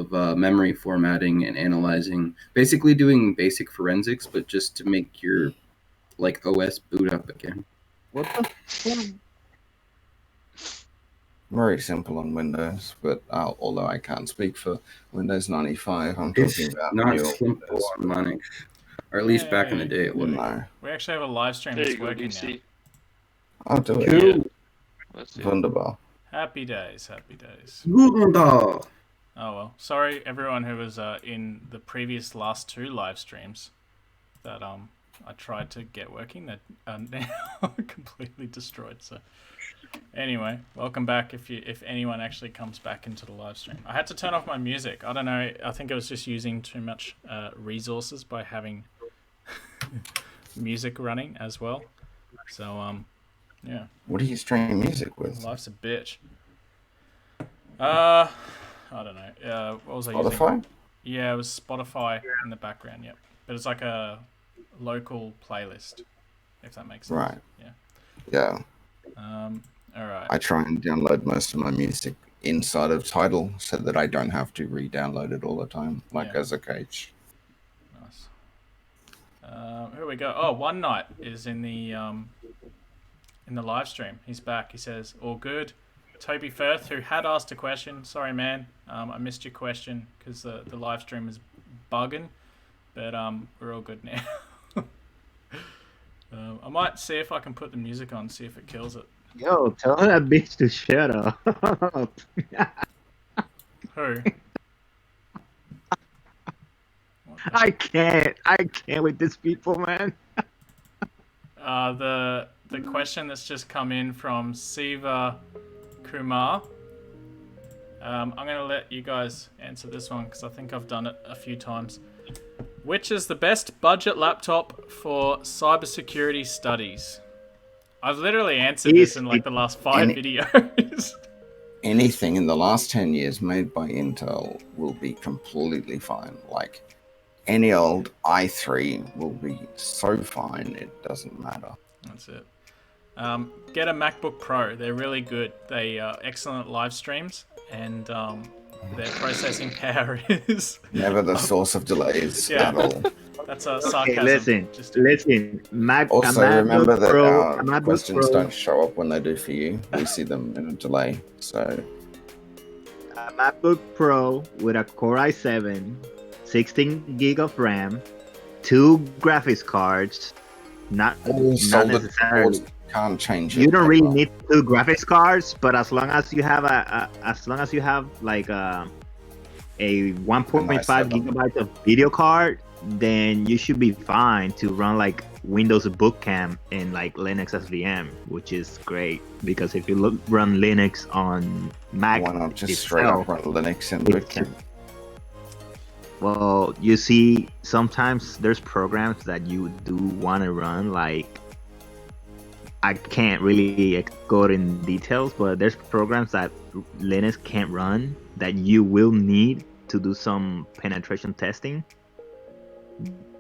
of memory formatting and analyzing, basically doing basic forensics, but just to make your like OS boot up again. What the fuck? Very simple on Windows, but although I can't speak for Windows 95, I'm It's talking about not newer simple Windows. on Linux, or at least back in the day it was. No. We actually have a live stream that's working now. I'll do it. Cool. Yeah. Let's see. Wunderbar. Happy days, happy days. Guten Tag. Oh well, sorry everyone who was in the previous last 2 live streams that I tried to get working that are now completely destroyed. So anyway, welcome back if anyone actually comes back into the live stream. I had to turn off my music. I don't know. I think I was just using too much resources by having music running as well. So yeah. What do you stream music with? Life's a bitch. I don't know. What was I using? Spotify? Yeah, it was Spotify in the background. Yep, but it's like a local playlist, if that makes sense. Right. Yeah. Yeah. All right. I try and download most of my music inside of Tidal so that I don't have to re-download it all the time, like as a cage. Nice. Here we go. Oh, One Night is in the live stream. He's back. He says, all good. Toby Firth, who had asked a question. Sorry, man. I missed your question because the live stream is bugging. But we're all good now. I might see if I can put the music on, see if it kills it. Yo, tell that bitch to shut up. Who? I can't with these people, man. The question that's just come in from Siva Kumar. I'm going to let you guys answer this one because I think I've done it a few times. Which is the best budget laptop for cybersecurity studies? I've literally answered this in like the last 5 videos. Anything in the last 10 years made by Intel will be completely fine. Like any old i3 will be so fine, it doesn't matter. That's it. Get a MacBook Pro. They're really good. They are excellent live streams, and their processing power is never the source of delays at all. That's a sarcasm. Okay, listen. Also, remember that our questions Pro. don't show up when they do for you. We see them in a delay. So, a MacBook Pro with a Core i7, 16 gig of RAM, 2 graphics cards. Not necessarily. Can't change it. You don't really need 2 graphics cards, but as long as you have like a 1.5 gigabytes of video card, then you should be fine to run like Windows Boot Camp and like Linux SVM, which is great because if you run Linux on Mac, why not just straight up run Linux and Boot Camp? Well, you see, sometimes there's programs that you do want to run, like I can't really go in details, but there's programs that Linux can't run that you will need to do some penetration testing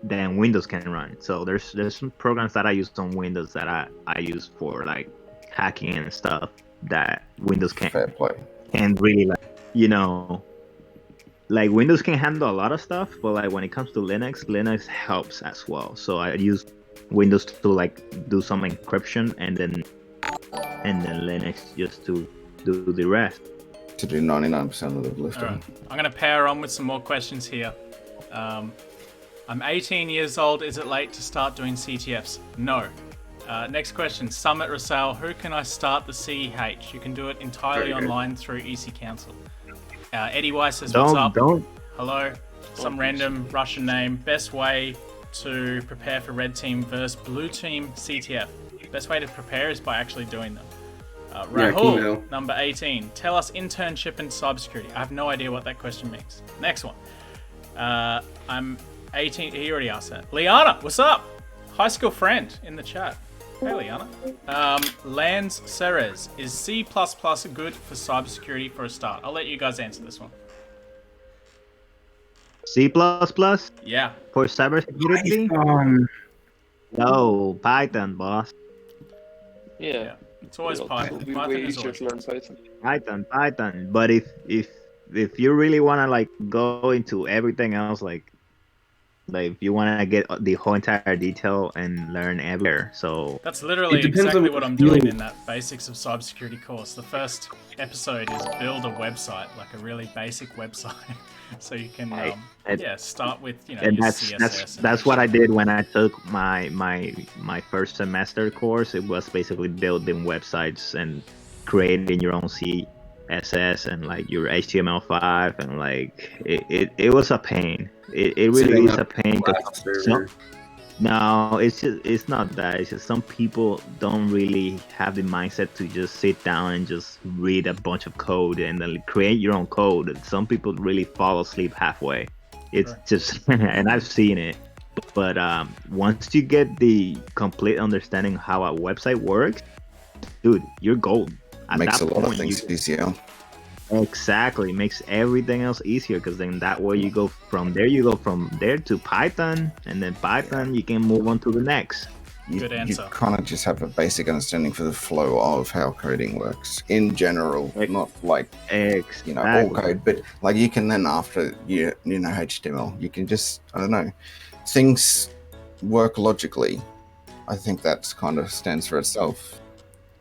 than Windows can run. So there's some programs that I use on Windows that I use for like hacking and stuff that Windows can't. Fair play. And really, like Windows can handle a lot of stuff, but like when it comes to Linux helps as well. So I use Windows to like do some encryption and then Linux just to do the rest. To do 99% of the lifting. Right. I'm going to power on with some more questions here. I'm 18 years old. Is it late to start doing CTFs? No. Next question. Summit Rasal. Who can I start the CEH? You can do it entirely online through EC Council. Eddie Weiss says, what's up? Hello. Some random Russian name. Best way to prepare for red team versus blue team CTF. Best way to prepare is by actually doing them. Rahul, number 18. Tell us internship and cybersecurity. I have no idea what that question means. Next one. I'm 18. He already asked that. Liana, what's up? High school friend in the chat. Hey, Liana. Lance Ceres. Is C++ good for cybersecurity for a start? I'll let you guys answer this one. C++? Yeah. For cybersecurity? No, Python, boss. Yeah. It's always Python. Python is always learn Python. Python. But if if you really want to like go into everything else, like if you want to get the whole entire detail and learn everywhere, so That's literally It depends on exactly what what I'm field- doing in that basics of cybersecurity course. The first episode is build a website, like a really basic website, so you can start with your and CSS. that's what I did when I took my first semester course. It was basically building websites and creating your own CSS and like your HTML5, and like it was a pain. It really Setting is a up pain Flash because server. no, it's not that. It's just some people don't really have the mindset to just sit down and just read a bunch of code and then create your own code. Some people really fall asleep halfway. It's Sure. just, and I've seen it. But once you get the complete understanding how a website works, dude, you're gold. At Makes a that lot of point, things easier. exactly, makes everything else easier because then that way you go from there to Python, and then Python you can move on to the next. Good You answer. kind of just have a basic understanding for the flow of how coding works in general, not like Exactly. all code, but like you can then after you know HTML, you can just things work logically. I think that's kind of stands for itself.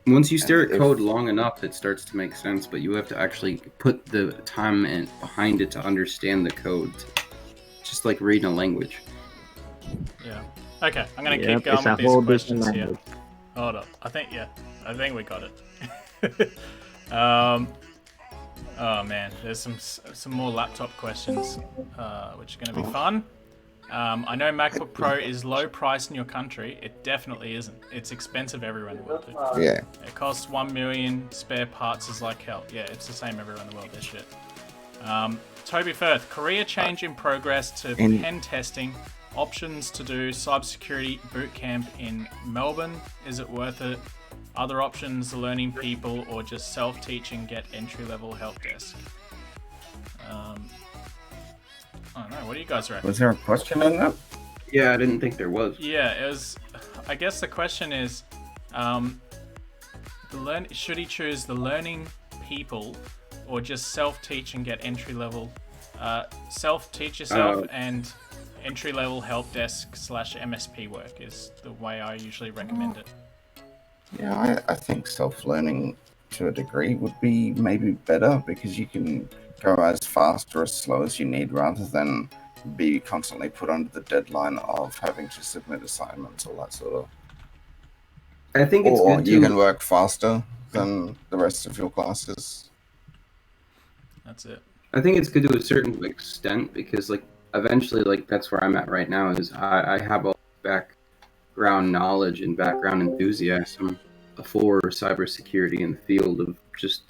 Once you stare at if- code long enough, it starts to make sense, but you have to actually put the time behind it to understand the code. Just like reading a language. Yeah. Okay, I'm gonna Yep, keep going it's a with these whole questions different here. language. Hold up. I think we got it. Oh man, there's some more laptop questions, which are gonna be fun. I know MacBook Pro is low price in your country. It definitely isn't. It's expensive everywhere in the world. Dude. Yeah. It costs 1 million. Spare parts is like hell. Yeah, it's the same everywhere in the world. This shit. Toby Firth, career change in progress to pen testing. Options to do cybersecurity bootcamp in Melbourne. Is it worth it? Other options, learning people, or just self-teaching, get entry-level help desk. I don't know. What do you guys reckon? Was there a question in that? Yeah, I didn't think there was. Yeah, it was. I guess the question is, should he choose the learning people, or just self-teach and get entry-level? Self-teach yourself and entry-level help desk / MSP work is the way I usually recommend it. Yeah, I think self-learning to a degree would be maybe better because you can go as fast or as slow as you need rather than be constantly put under the deadline of having to submit assignments or that sort of. I think it's Or good you to. can work faster than the rest of your classes. That's it. I think it's good to a certain extent because, like, eventually, like, that's where I'm at right now. Is I have all background knowledge and background enthusiasm for cybersecurity in the field of just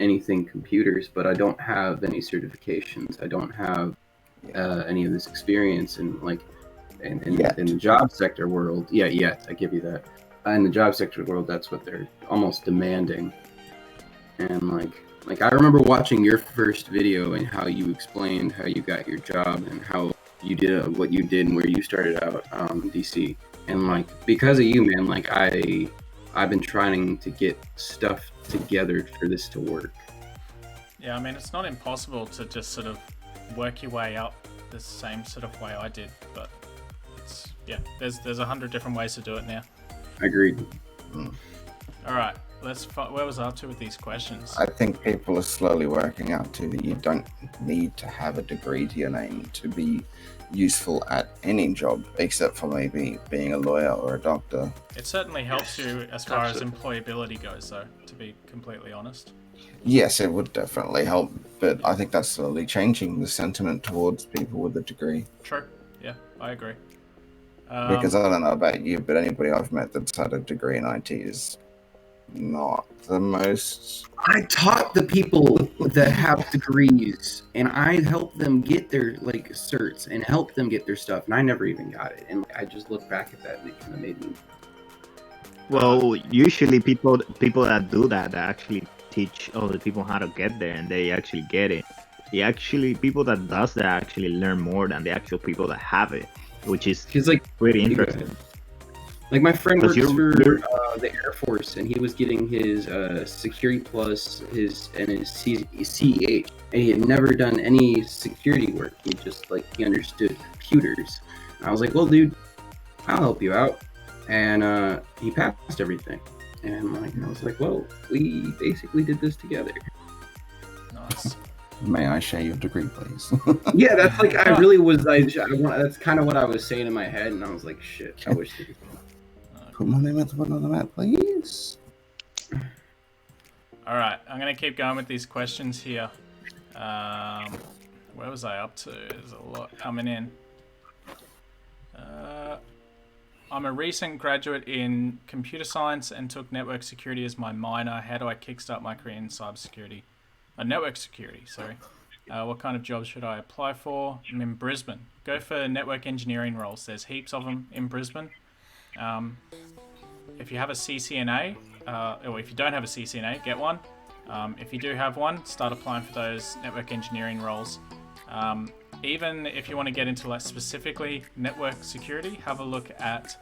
anything computers, but I don't have any certifications. I don't have any of this experience in the job sector world. Yeah, yet I give you that. In the job sector world, that's what they're almost demanding. And like I remember watching your first video and how you explained how you got your job and how you did what you did and where you started out in DC. And like because of you, man, like I've been trying to get stuff together for this to work. Yeah, I mean, it's not impossible to just sort of work your way up the same sort of way I did, but it's there's 100 different ways to do it now. Agreed. All right, where was I up to with these questions? I think people are slowly working out too that you don't need to have a degree to your name to be useful at any job except for maybe being a lawyer or a doctor. It certainly helps you as far as employability goes, though, to be completely honest. Yes, it would definitely help, but I think that's slowly changing the sentiment towards people with a degree. True. Yeah, I agree. Because I don't know about you, but anybody I've met that's had a degree in IT is not the most. I taught the people that have degrees, and I helped them get their certs and helped them get their stuff, and I never even got it. And I just look back at that, and it kind of made me. Well, usually people that do that actually teach other people how to get there, and they actually get it. People that does that actually learn more than the actual people that have it, which is Because like pretty interesting. Like my friend Because works for you're the Air Force, and he was getting his Security Plus, his CEH, and he had never done any security work. He just he understood computers. And I was like, well, dude, I'll help you out, and he passed everything. And I was like, well, we basically did this together. Nice. May I share your degree, please? Yeah, that's I really was. That's kind of what I was saying in my head, and I was like, shit, I wish. Put my name at the bottom of the map, please. All right, I'm gonna keep going with these questions here. Where was I up to? There's a lot coming in. I'm a recent graduate in computer science and took network security as my minor. How do I kickstart my career in cybersecurity? Network security, sorry. What kind of jobs should I apply for? I'm in Brisbane. Go for network engineering roles. There's heaps of them in Brisbane. If you have a CCNA, or if you don't have a CCNA, get one. If you do have one, start applying for those network engineering roles. Even if you want to get into specifically network security, have a look at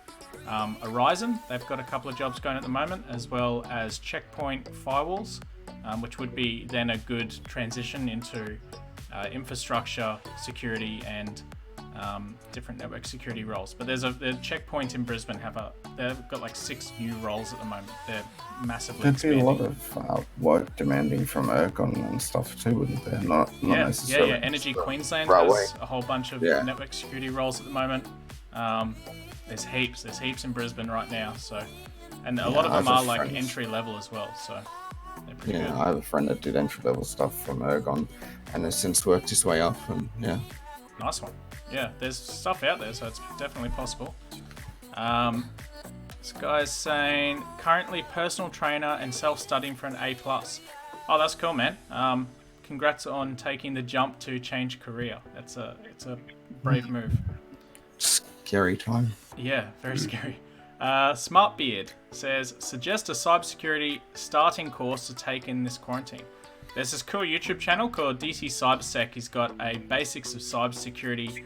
Horizon. They've got a couple of jobs going at the moment, as well as Checkpoint Firewalls, which would be then a good transition into infrastructure security and different network security roles. But there's the Checkpoint in Brisbane they've got 6 new roles at the moment. They're massively There'd be expanding. a lot of work demanding from Ergon and stuff too, wouldn't there? Not necessarily. Yeah. Energy Queensland Railway. has a whole bunch of network security roles at the moment. There's heaps in Brisbane right now. So, and a lot of them are entry level as well. So they're pretty good. I have a friend that did entry level stuff from Ergon, and has since worked his way up. And Nice one. Yeah, there's stuff out there, so it's definitely possible. This guy's saying, currently personal trainer and self-studying for an A+. Oh, that's cool, man. Congrats on taking the jump to change career. It's a brave move. Scary time. Yeah, very scary. Smartbeard says, suggest a cybersecurity starting course to take in this quarantine. There's this cool YouTube channel called DC CyberSec. He's got a basics of cybersecurity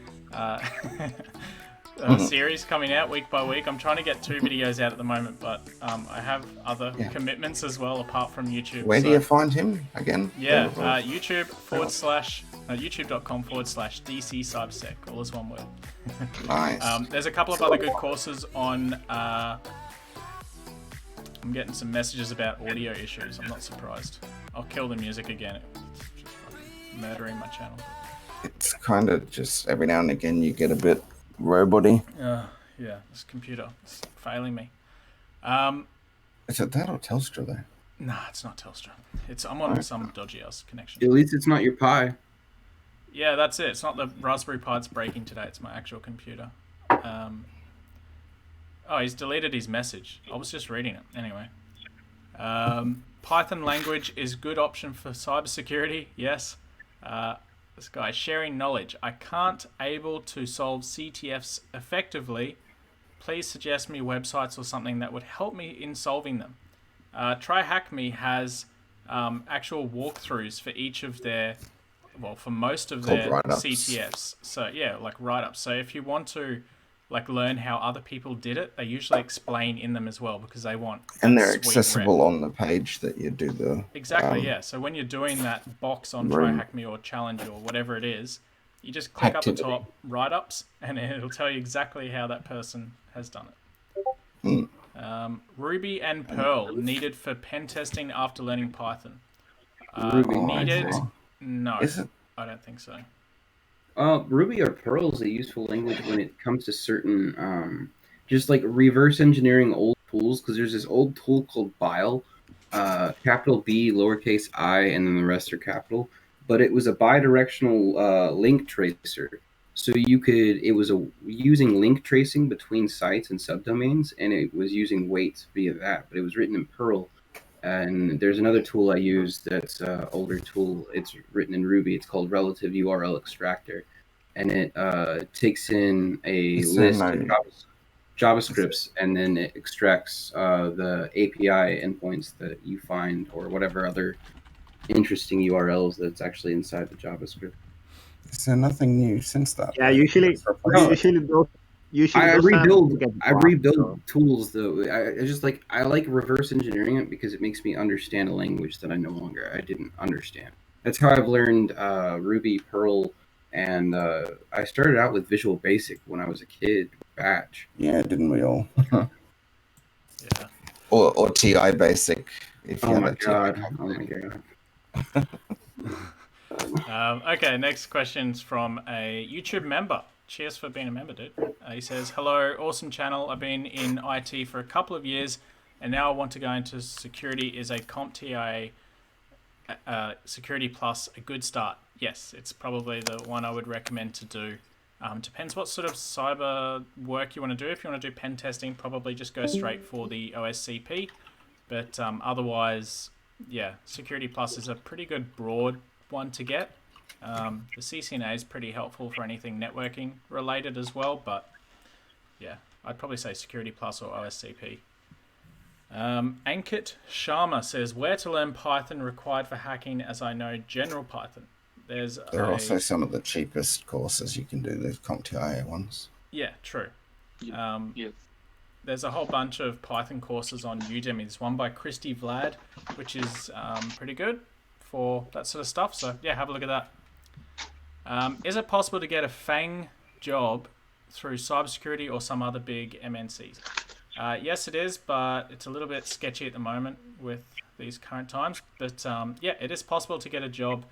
series coming out week by week. I'm trying to get 2 videos out at the moment, but I have other commitments as well apart from YouTube. Where do you find him again? Yeah, youtube.com/DC CyberSec. All is one word. Nice. There's a couple of other good courses on. I'm getting some messages about audio issues. I'm not surprised. I'll kill the music again. It's just fucking murdering my channel. It's kind of just every now and again you get a bit roboty. Yeah, this computer is failing me. Is it that or Telstra though? Nah, it's not Telstra. I'm on some dodgy ass connection. At least it's not your Pi. Yeah, that's it. It's not the Raspberry Pi that's breaking today. It's my actual computer. Oh, he's deleted his message. I was just reading it. Anyway. Python language is good option for cybersecurity. Yes. This guy, sharing knowledge. I can't able to solve CTFs effectively. Please suggest me websites or something that would help me in solving them. TryHackMe has actual walkthroughs for each of their, for most of their CTFs. So yeah, write-ups. So if you want to learn how other people did it, they usually explain in them as well because they want. And they're accessible on the page that you do the. Exactly, yeah. So when you're doing that box on TryHackMe or Challenge or whatever it is, you just click up the top write-ups and it'll tell you exactly how that person has done it. Ruby and Perl needed for pen testing after learning Python. Needed? No, I don't think so. Ruby or Perl is a useful language when it comes to certain, just reverse engineering old tools. Because there's this old tool called Bile, capital B, lowercase I, and then the rest are capital. But it was a bidirectional link tracer. So it was using link tracing between sites and subdomains, and it was using weights via that. But it was written in Perl. And there's another tool I use that's an older tool. It's written in Ruby. It's called Relative URL Extractor. And it takes in a list of JavaScripts, and then it extracts the API endpoints that you find or whatever other interesting URLs that's actually inside the JavaScript. Is there nothing new since that? Yeah, usually Usually I those rebuild get I blocked, rebuild so. tools though. I just like I like reverse engineering it because it makes me understand a language that I didn't understand. That's how I've learned Ruby, Perl, and I started out with Visual Basic when I was a kid, Batch. Yeah, didn't we all? Yeah. Or TI Basic, if you Oh had my a TI god! copy. Oh my god! Okay, next question's from a YouTube member. Cheers for being a member, dude. He says, "Hello, awesome channel. I've been in IT for a couple of years, and now I want to go into security. Is a CompTIA Security Plus a good start?" Yes, it's probably the one I would recommend to do. Depends what sort of cyber work you want to do. If you want to do pen testing, probably just go straight for the OSCP. But otherwise, yeah, Security Plus is a pretty good broad one to get. The CCNA is pretty helpful for anything networking related as well, but yeah, I'd probably say Security Plus or OSCP. Ankit Sharma says, where to learn Python required for hacking as I know general Python? There are also some of the cheapest courses you can do, the CompTIA ones. Yeah, true. Yes. There's a whole bunch of Python courses on Udemy. There's one by Christy Vlad, which is pretty good for that sort of stuff. So yeah, have a look at that. Is it possible to get a FANG job through cybersecurity or some other big MNCs? Yes, it is, but it's a little bit sketchy at the moment with these current times. But yeah, it is possible to get a job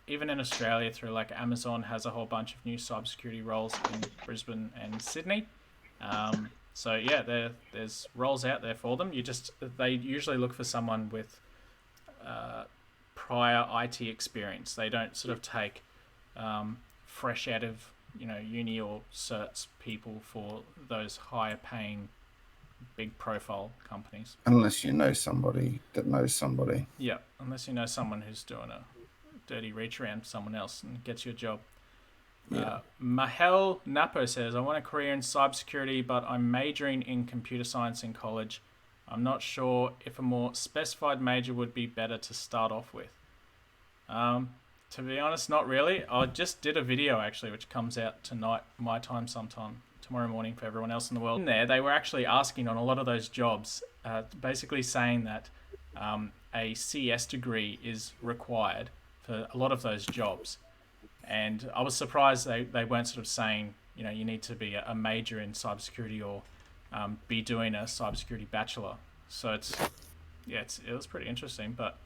even in Australia through like Amazon has a whole bunch of new cybersecurity roles in Brisbane and Sydney. So yeah, there's roles out there for them. They usually look for someone with prior IT experience. They don't sort of take fresh out of uni or certs people for those higher paying big profile companies. Unless you know somebody that knows somebody. Yeah, unless you know someone who's doing a dirty reach around someone else and gets you a job. Yeah. Mahel Napo says, I want a career in cybersecurity, but I'm majoring in computer science in college. I'm not sure if a more specified major would be better to start off with. To be honest, not really. I just did a video actually, which comes out tonight, my time sometime, tomorrow morning for everyone else in the world. In there, they were actually asking on a lot of those jobs, basically saying that a CS degree is required for a lot of those jobs. And I was surprised they weren't sort of saying, you need to be a major in cybersecurity or be doing a cybersecurity bachelor. So it was pretty interesting, but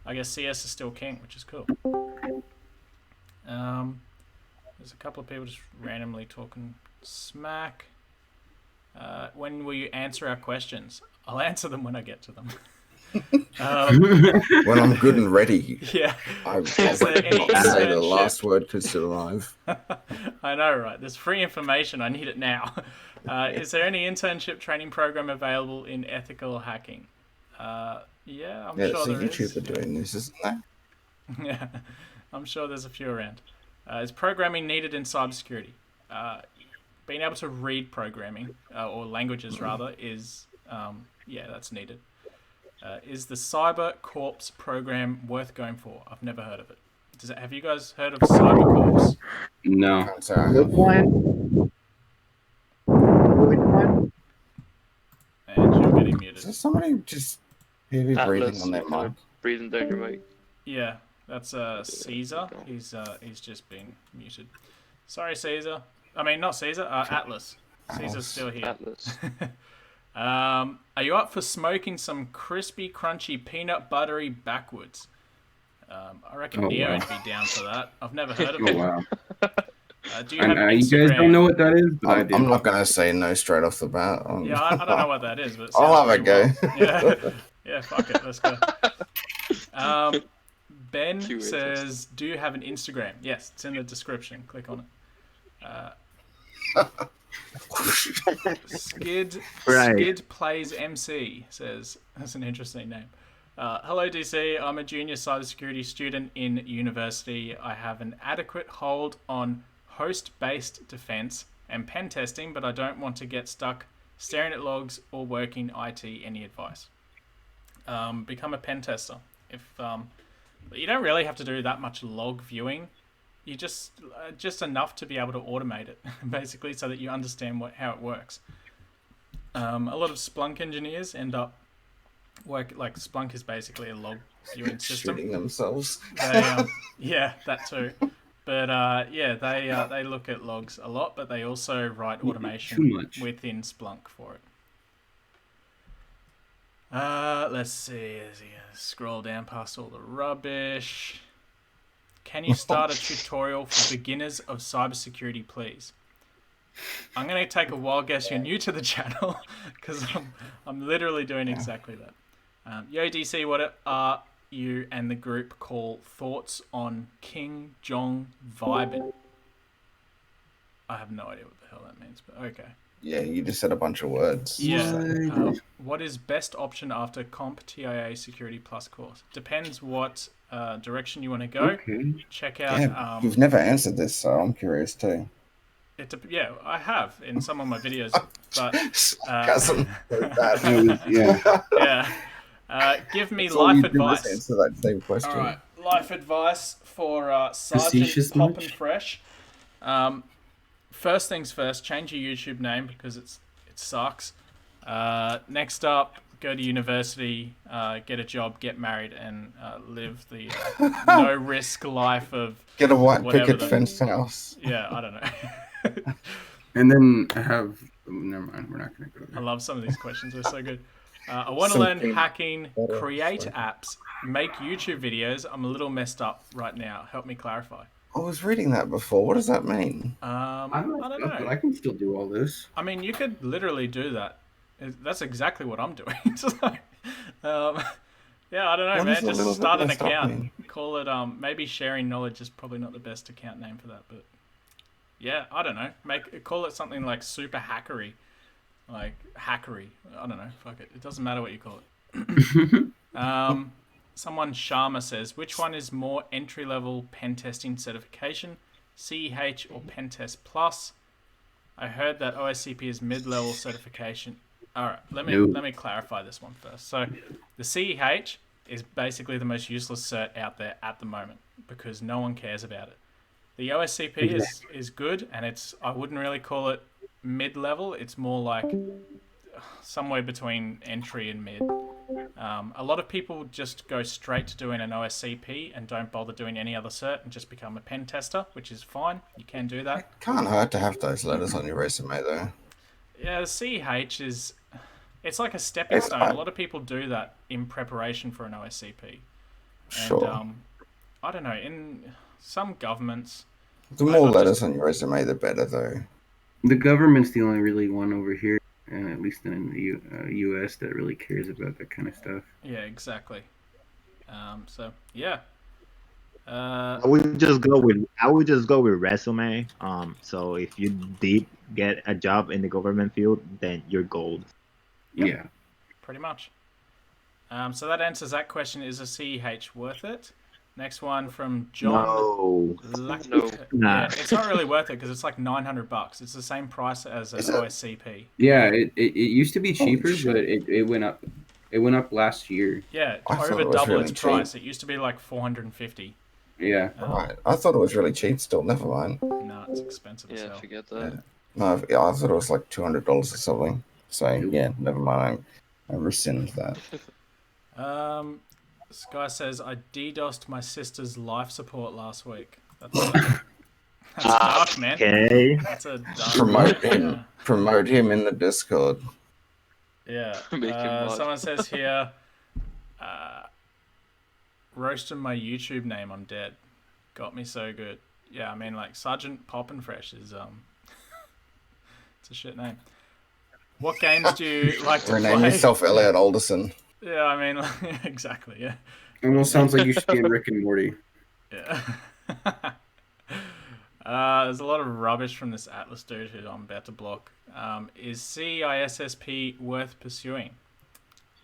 I guess CS is still king, which is cool. There's a couple of people just randomly talking smack. When will you answer our questions? I'll answer them when I get to them. When I'm good and ready. Yeah. I'll say the last word because still alive. I know, right? There's free information. I need it now. Is there any internship training program available in ethical hacking? Yeah, I'm sure there is. YouTube are doing this, isn't there? Yeah, I'm sure there's a few around. Is programming needed in cybersecurity? Being able to read programming, or languages rather, is, that's needed. Is the Cyber Corps program worth going for? I've never heard of it. Have you guys heard of Cyber Corps? No. Which one? Which one? And you're getting muted. Is there somebody just maybe breathing on their mic? Breathing down your mic. Yeah, that's Caesar. He's just been muted. Sorry, Caesar. I mean, not Caesar. Atlas. Caesar's still here. Atlas. Are you up for smoking some crispy, crunchy, peanut buttery backwards? I reckon Neo would be down for that. I've never heard of it. Oh wow. Do you have Instagram? You guys don't know what that is, but I do. I'm not going to say no straight off the bat. Yeah, I don't know what that is, but it I'll have a go. Yeah, fuck it. Let's go. Ben says, do you have an Instagram? Yes, it's in the description. Click on it. Skid Plays MC says, that's an interesting name. Hello DC, I'm a junior cybersecurity student in university. I have an adequate hold on host-based defense and pen testing, but I don't want to get stuck staring at logs or working IT. Any advice? Become a pen tester. You don't really have to do that much log viewing. you just enough to be able to automate it, basically, so that you understand how it works. A lot of Splunk engineers end up like Splunk is basically a log viewing system. Shooting themselves. They yeah, that too. But yeah, they look at logs a lot, but they also write automation Too much. within Splunk for it. Let's see. Scroll down past all the rubbish. Can you start a tutorial for beginners of cybersecurity, please? I'm gonna take a wild guess. You're new to the channel because I'm literally doing exactly that. Yo DC, what are you and the group call thoughts on King Jong vibing? I have no idea what the hell that means, but okay. Yeah, you just said a bunch of words. Yeah. What is best option after Comp TIA Security Plus course? Depends what direction you want to go. Okay. Check out. Yeah, you've never answered this, so I'm curious too. Yeah, I have in some of my videos, but Sarcasm. That. yeah. Give me life advice. Answer that same question. All right, life advice for Facetious Sergeant Pop much? and Fresh. First things first, change your YouTube name because it sucks. Next up, go to university, get a job, get married, and live the no risk life of Get a white whatever picket the- fence house. Yeah, I don't know. And then I have. Never mind. We're not going to go I there. love some of these questions. They're so good. I want to Something learn hacking, better, create sorry. apps, make YouTube videos. I'm a little messed up right now. Help me clarify. I was reading that before. What does that mean? I don't know. I can still do all this. I mean, you could literally do that. That's exactly what I'm doing. So, yeah, I don't know, What man. does a Just little bit start an messed up account. mean? Call it maybe sharing knowledge is probably not the best account name for that, but yeah, I don't know. Call it something like super hackery, like hackery. I don't know. Fuck it. It doesn't matter what you call it. Someone Sharma says, which one is more entry level pen testing certification, CEH or Pentest Plus? I heard that OSCP is mid level certification. All right, let me clarify this one first. So, the CEH is basically the most useless cert out there at the moment because no one cares about it. The OSCP is good, and I wouldn't really call it mid level. It's more like somewhere between entry and mid. A lot of people just go straight to doing an OSCP and don't bother doing any other cert and just become a pen tester, which is fine. You can do that. Can't hurt to have those letters on your resume, though. Yeah, the CEH it's like a stepping stone. A lot of people do that in preparation for an OSCP. And, Sure. I don't know, in some governments... The more letters on your resume, the better, though. The government's the only really one over here, at least in the U.S., that really cares about that kind of stuff. Yeah, exactly. So, yeah. I would just go with resume. So if you did get a job in the government field, then you're gold. Yep. Yeah. Pretty much. So that answers that question. Is a CEH worth it? Next one from John. No. No. Yeah, it's not really worth it because it's like $900. It's the same price as an OSCP. Yeah, it used to be cheaper, shit. but it went up. It went up last year. Yeah, I thought over it was double really its price. It used to be like $450. Yeah. Right. I thought it was really cheap still. Never mind. No, it's expensive as Yeah, hell. forget that. No, I thought it was like $200 or something. So, yeah, never mind. I rescind that. This guy says, I DDoSed my sister's life support last week. That's dark, man. Okay. That's a dark Promote one. him. Promote him in the Discord. Yeah. Make him mod. Someone says here, roasting my YouTube name, I'm dead. Got me so good. Yeah, I mean, like, Sergeant Pop and Fresh is, it's a shit name. What games do you like to Rename play? yourself Elliot Alderson. Yeah, I mean, exactly, yeah. Almost sounds like you should be in Rick and Morty. Yeah. There's a lot of rubbish from this Atlas dude who I'm about to block. Is CISSP worth pursuing?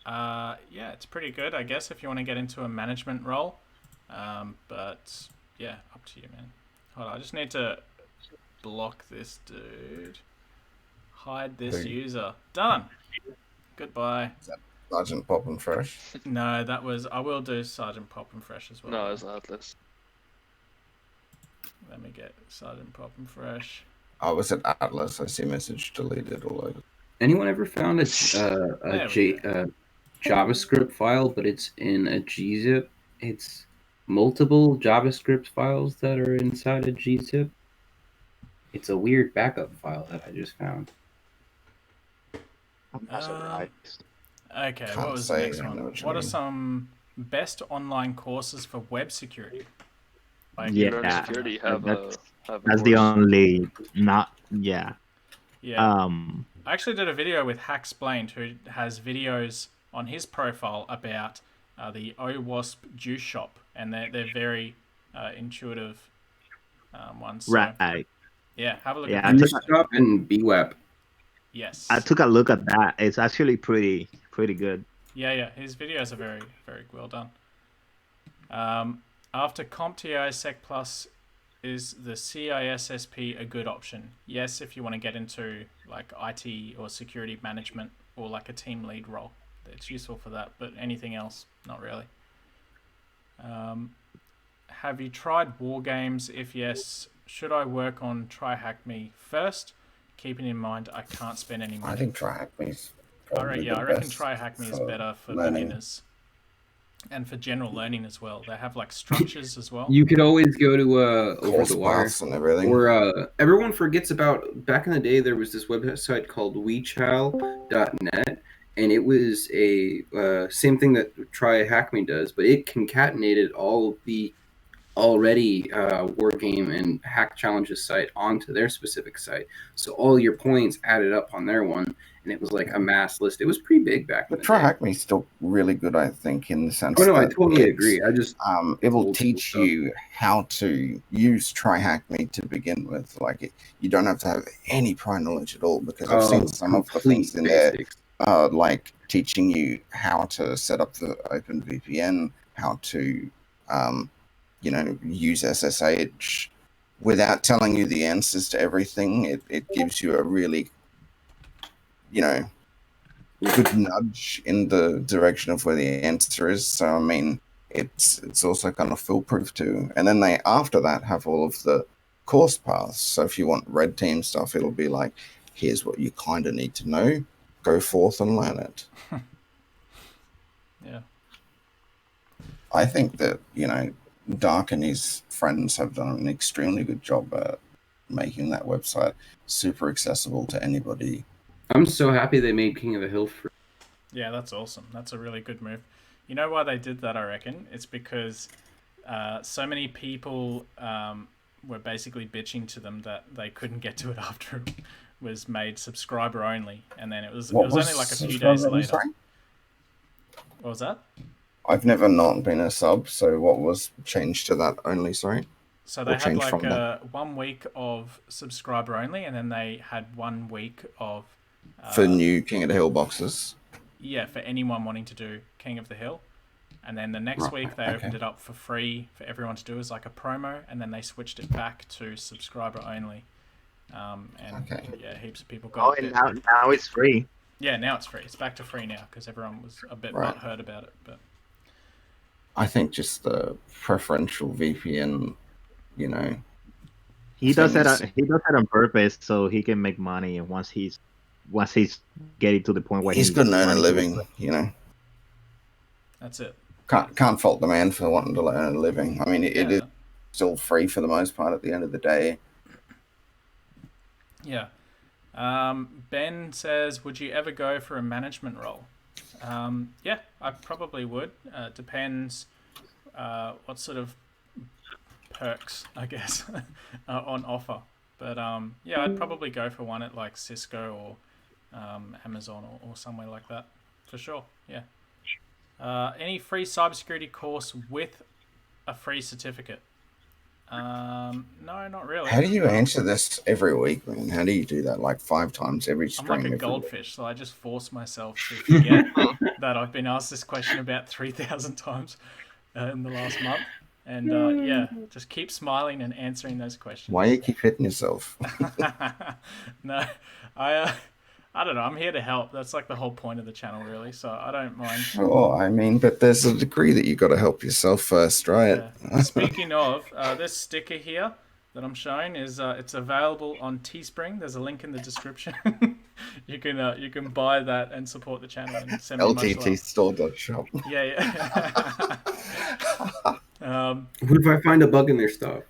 Yeah, it's pretty good, I guess, if you want to get into a management role. But, yeah, up to you, man. Hold on, I just need to block this dude. Hide this user. Done. Goodbye. Sergeant Pop and Fresh. No, that was... I will do Sergeant Pop and Fresh as well. No, it's Atlas. Let me get started and pop and fresh. I was at Atlas. I see message deleted all over. Anyone ever found a JavaScript file, but it's in a gzip? It's multiple JavaScript files that are inside a gzip. It's a weird backup file that I just found. I'm not surprised. Okay, Can't what was the say, next I know one? what you What are mean. some best online courses for web security? Like, Yeah, Security have a that's the course. only not yeah. yeah. I actually did a video with Hacksplained, who has videos on his profile about the OWASP Juice Shop, and they're very intuitive ones. So, Right. yeah, have a look Yeah, at Juice that. Shop and BWAP. Yes. I took a look at that. It's actually pretty good. Yeah. His videos are very, very well done. After CompTIA Sec Plus, is the CISSP a good option? Yes, if you want to get into like IT or security management or like a team lead role. It's useful for that, but anything else, not really. Have you tried war games? If yes, should I work on TryHackMe first? Keeping in mind I can't spend any money. I think TryHackMe's I probably the reckon best TryHackMe is for better for learning. beginners and for general learning as well. They have like structures as well. You could always go to Over Course the Wire. paths and everything. Or everyone forgets about back in the day. There was this website called WeChal.net, and it was a same thing that TryHackMe does, but it concatenated all of the already war game and hack challenges site onto their specific site. So all your points added up on their one, and it was like a mass list. It was pretty big back in But the day. TryHackMe's still really good, I think, in the sense Oh no, I that totally agree. I just it will old teach school you how to use TryHackMe to begin with. Like, you don't have to have any prior knowledge at all, because I've seen some of the things in basics. there, like teaching you how to set up the OpenVPN, how to, use SSH without telling you the answers to everything. It gives you a really, good nudge in the direction of where the answer is. So I mean, it's also kind of foolproof too. And then they after that have all of the course paths. So if you want red team stuff, it'll be like, here's what you kind of need to know. Go forth and learn it. Yeah. I think that Dark and his friends have done an extremely good job at making that website super accessible to anybody. I'm so happy they made King of the Hill free. Yeah, that's awesome. That's a really good move. You know why they did that, I reckon? It's because so many people were basically bitching to them that they couldn't get to it after it was made subscriber only. And then it was only like a few days later. Sorry? What was that? I've never not been a sub, so what was changed to that only, sorry? So they Or had changed like from that? 1 week of subscriber only, and then they had 1 week of... For new King of the Hill boxes? Yeah, for anyone wanting to do King of the Hill. And then the next week they opened it up for free for everyone to do as like a promo, and then they switched it back to subscriber only. Yeah, heaps of people got it. And now it's free. Yeah, now it's free. It's back to free now because everyone was a bit butthurt about it. But I think just the preferential VPN, He does that on purpose so he can make money, and once he's getting to the point where he's going to earn a living, That's it. Can't fault the man for wanting to earn a living. I mean, it is still free for the most part at the end of the day. Yeah. Ben says, would you ever go for a management role? Yeah, I probably would. Depends what sort of perks, I guess, are on offer. But yeah, I'd probably go for one at like Cisco or Amazon or somewhere like that, for sure. Yeah. Any free cybersecurity course with a free certificate? No, not really. How do you answer this every week, man? How do you do that like 5 times every stream? I'm like a goldfish, so I just force myself to forget that I've been asked this question about 3,000 times in the last month. And yeah, just keep smiling and answering those questions. Why do you keep hitting yourself? No, I don't know. I'm here to help. That's like the whole point of the channel, really. So I don't mind. Sure, I mean, but there's a degree that you got to help yourself first, right? Yeah. Speaking of, this sticker here, that I'm showing is it's available on Teespring. There's a link in the description. You can buy that and support the channel and send me much love. LTTstore.shop. Yeah. What if I find a bug in their stuff?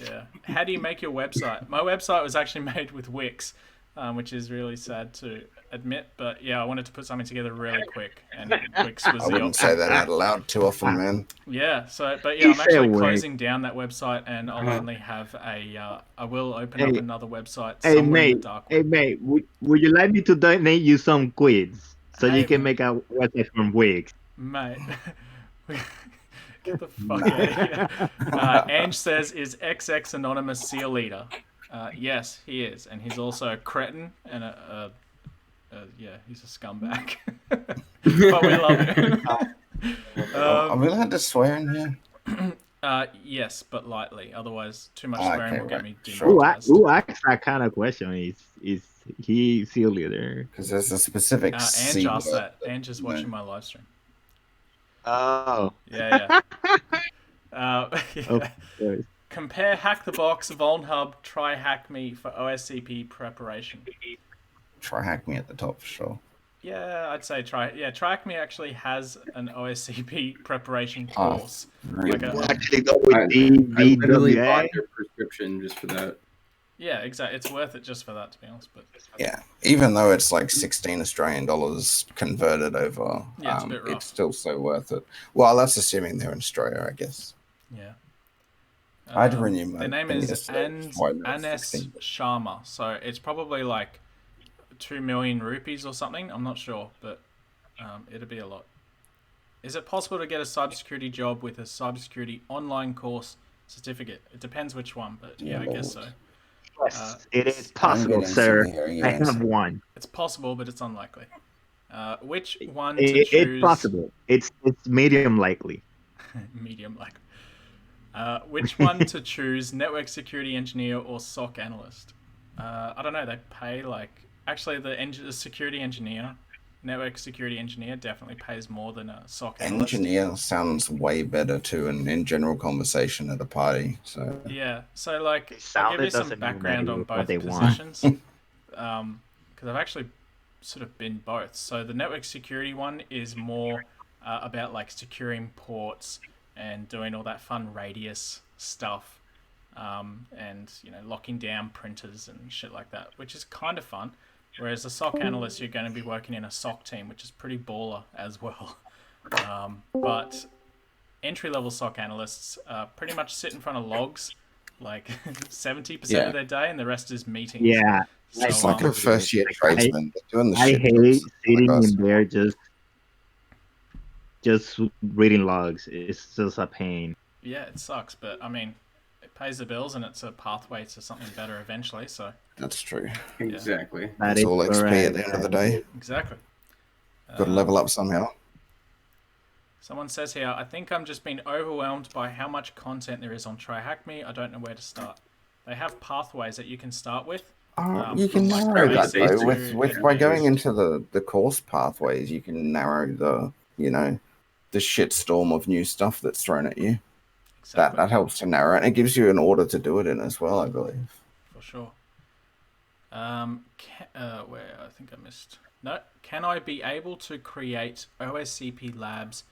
Yeah. How do you make your website? My website was actually made with Wix, which is really sad to admit. But yeah, I wanted to put something together really quick, and Wix was I the wouldn't option. say that out loud too often, man. Yeah. So, but yeah, I'm actually closing down that website, and I'll only have a. I will open up another website somewhere in the dark web. Hey mate, would you like me to donate you some quids so you can make a website from Wix? Mate. Get the fuck out of here. Ange says, is XX Anonymous SEAL leader? Yes, he is. And he's also a cretin and yeah, he's a scumbag. But we love him. Are we allowed to swear in here? Yes, but lightly. Otherwise, too much swearing will get me Who demonetized. asked that kind of question? Is he SEAL leader? Because there's a specific Ange asked that. Ange is watching my live stream. Oh. Yeah. Of course. Compare Hack the Box, VulnHub, TryHackMe for OSCP preparation. TryHackMe at the top for sure. Yeah, I'd say TryHackMe actually has an OSCP preparation course. Really? Actually go with I literally DWA. bought their prescription just for that. Yeah, exactly. It's worth it just for that, to be honest. But Yeah, even though it's like 16 Australian dollars converted over, yeah, it's a bit rough. it's still so worth it. Well, that's assuming they're in Australia, I guess. Yeah. I had to renew my Their name thing is yesterday. Why not Anes 16? Sharma, so it's probably like 2 million rupees or something. I'm not sure, but it'll be a lot. Is it possible to get a cybersecurity job with a cybersecurity online course certificate? It depends which one, but yeah, I guess so. Yes, it is possible, sir. I have one. It's possible, but it's unlikely. Which one to choose? It's possible. It's medium likely. Medium likely. Which one to choose? Network security engineer or SOC analyst? I don't know. They pay like actually the security engineer, network security engineer definitely pays more than a SOC analyst. Engineer sounds way better too in general conversation at a party. So yeah, so like I'll give you some background on both positions because I've actually sort of been both. So the network security one is more about like securing ports and doing all that fun radius stuff, and locking down printers and shit like that, which is kind of fun. Whereas a SOC analyst, you're going to be working in a SOC team, which is pretty baller as well. But entry-level SOC analysts pretty much sit in front of logs, like 70% of their day, and the rest is meetings. Yeah, so, it's like a first-year tradesman doing the I shit. hate sitting in there just reading logs. It's just a pain. Yeah, it sucks, but I mean, it pays the bills and it's a pathway to something better eventually. So That's true. Exactly. It's all XP at the end of the day. Exactly. Got to level up somehow. Someone says here, I think I'm just being overwhelmed by how much content there is on TryHackMe. I don't know where to start. They have pathways that you can start with. You can from, like, narrow that basic though. to With by going advanced. into the course pathways, you can narrow the the shitstorm of new stuff that's thrown at you. Exactly. That helps to narrow it. And it gives you an order to do it in as well, I believe. For sure. Where I think I missed. No, can I be able to create OSCP labs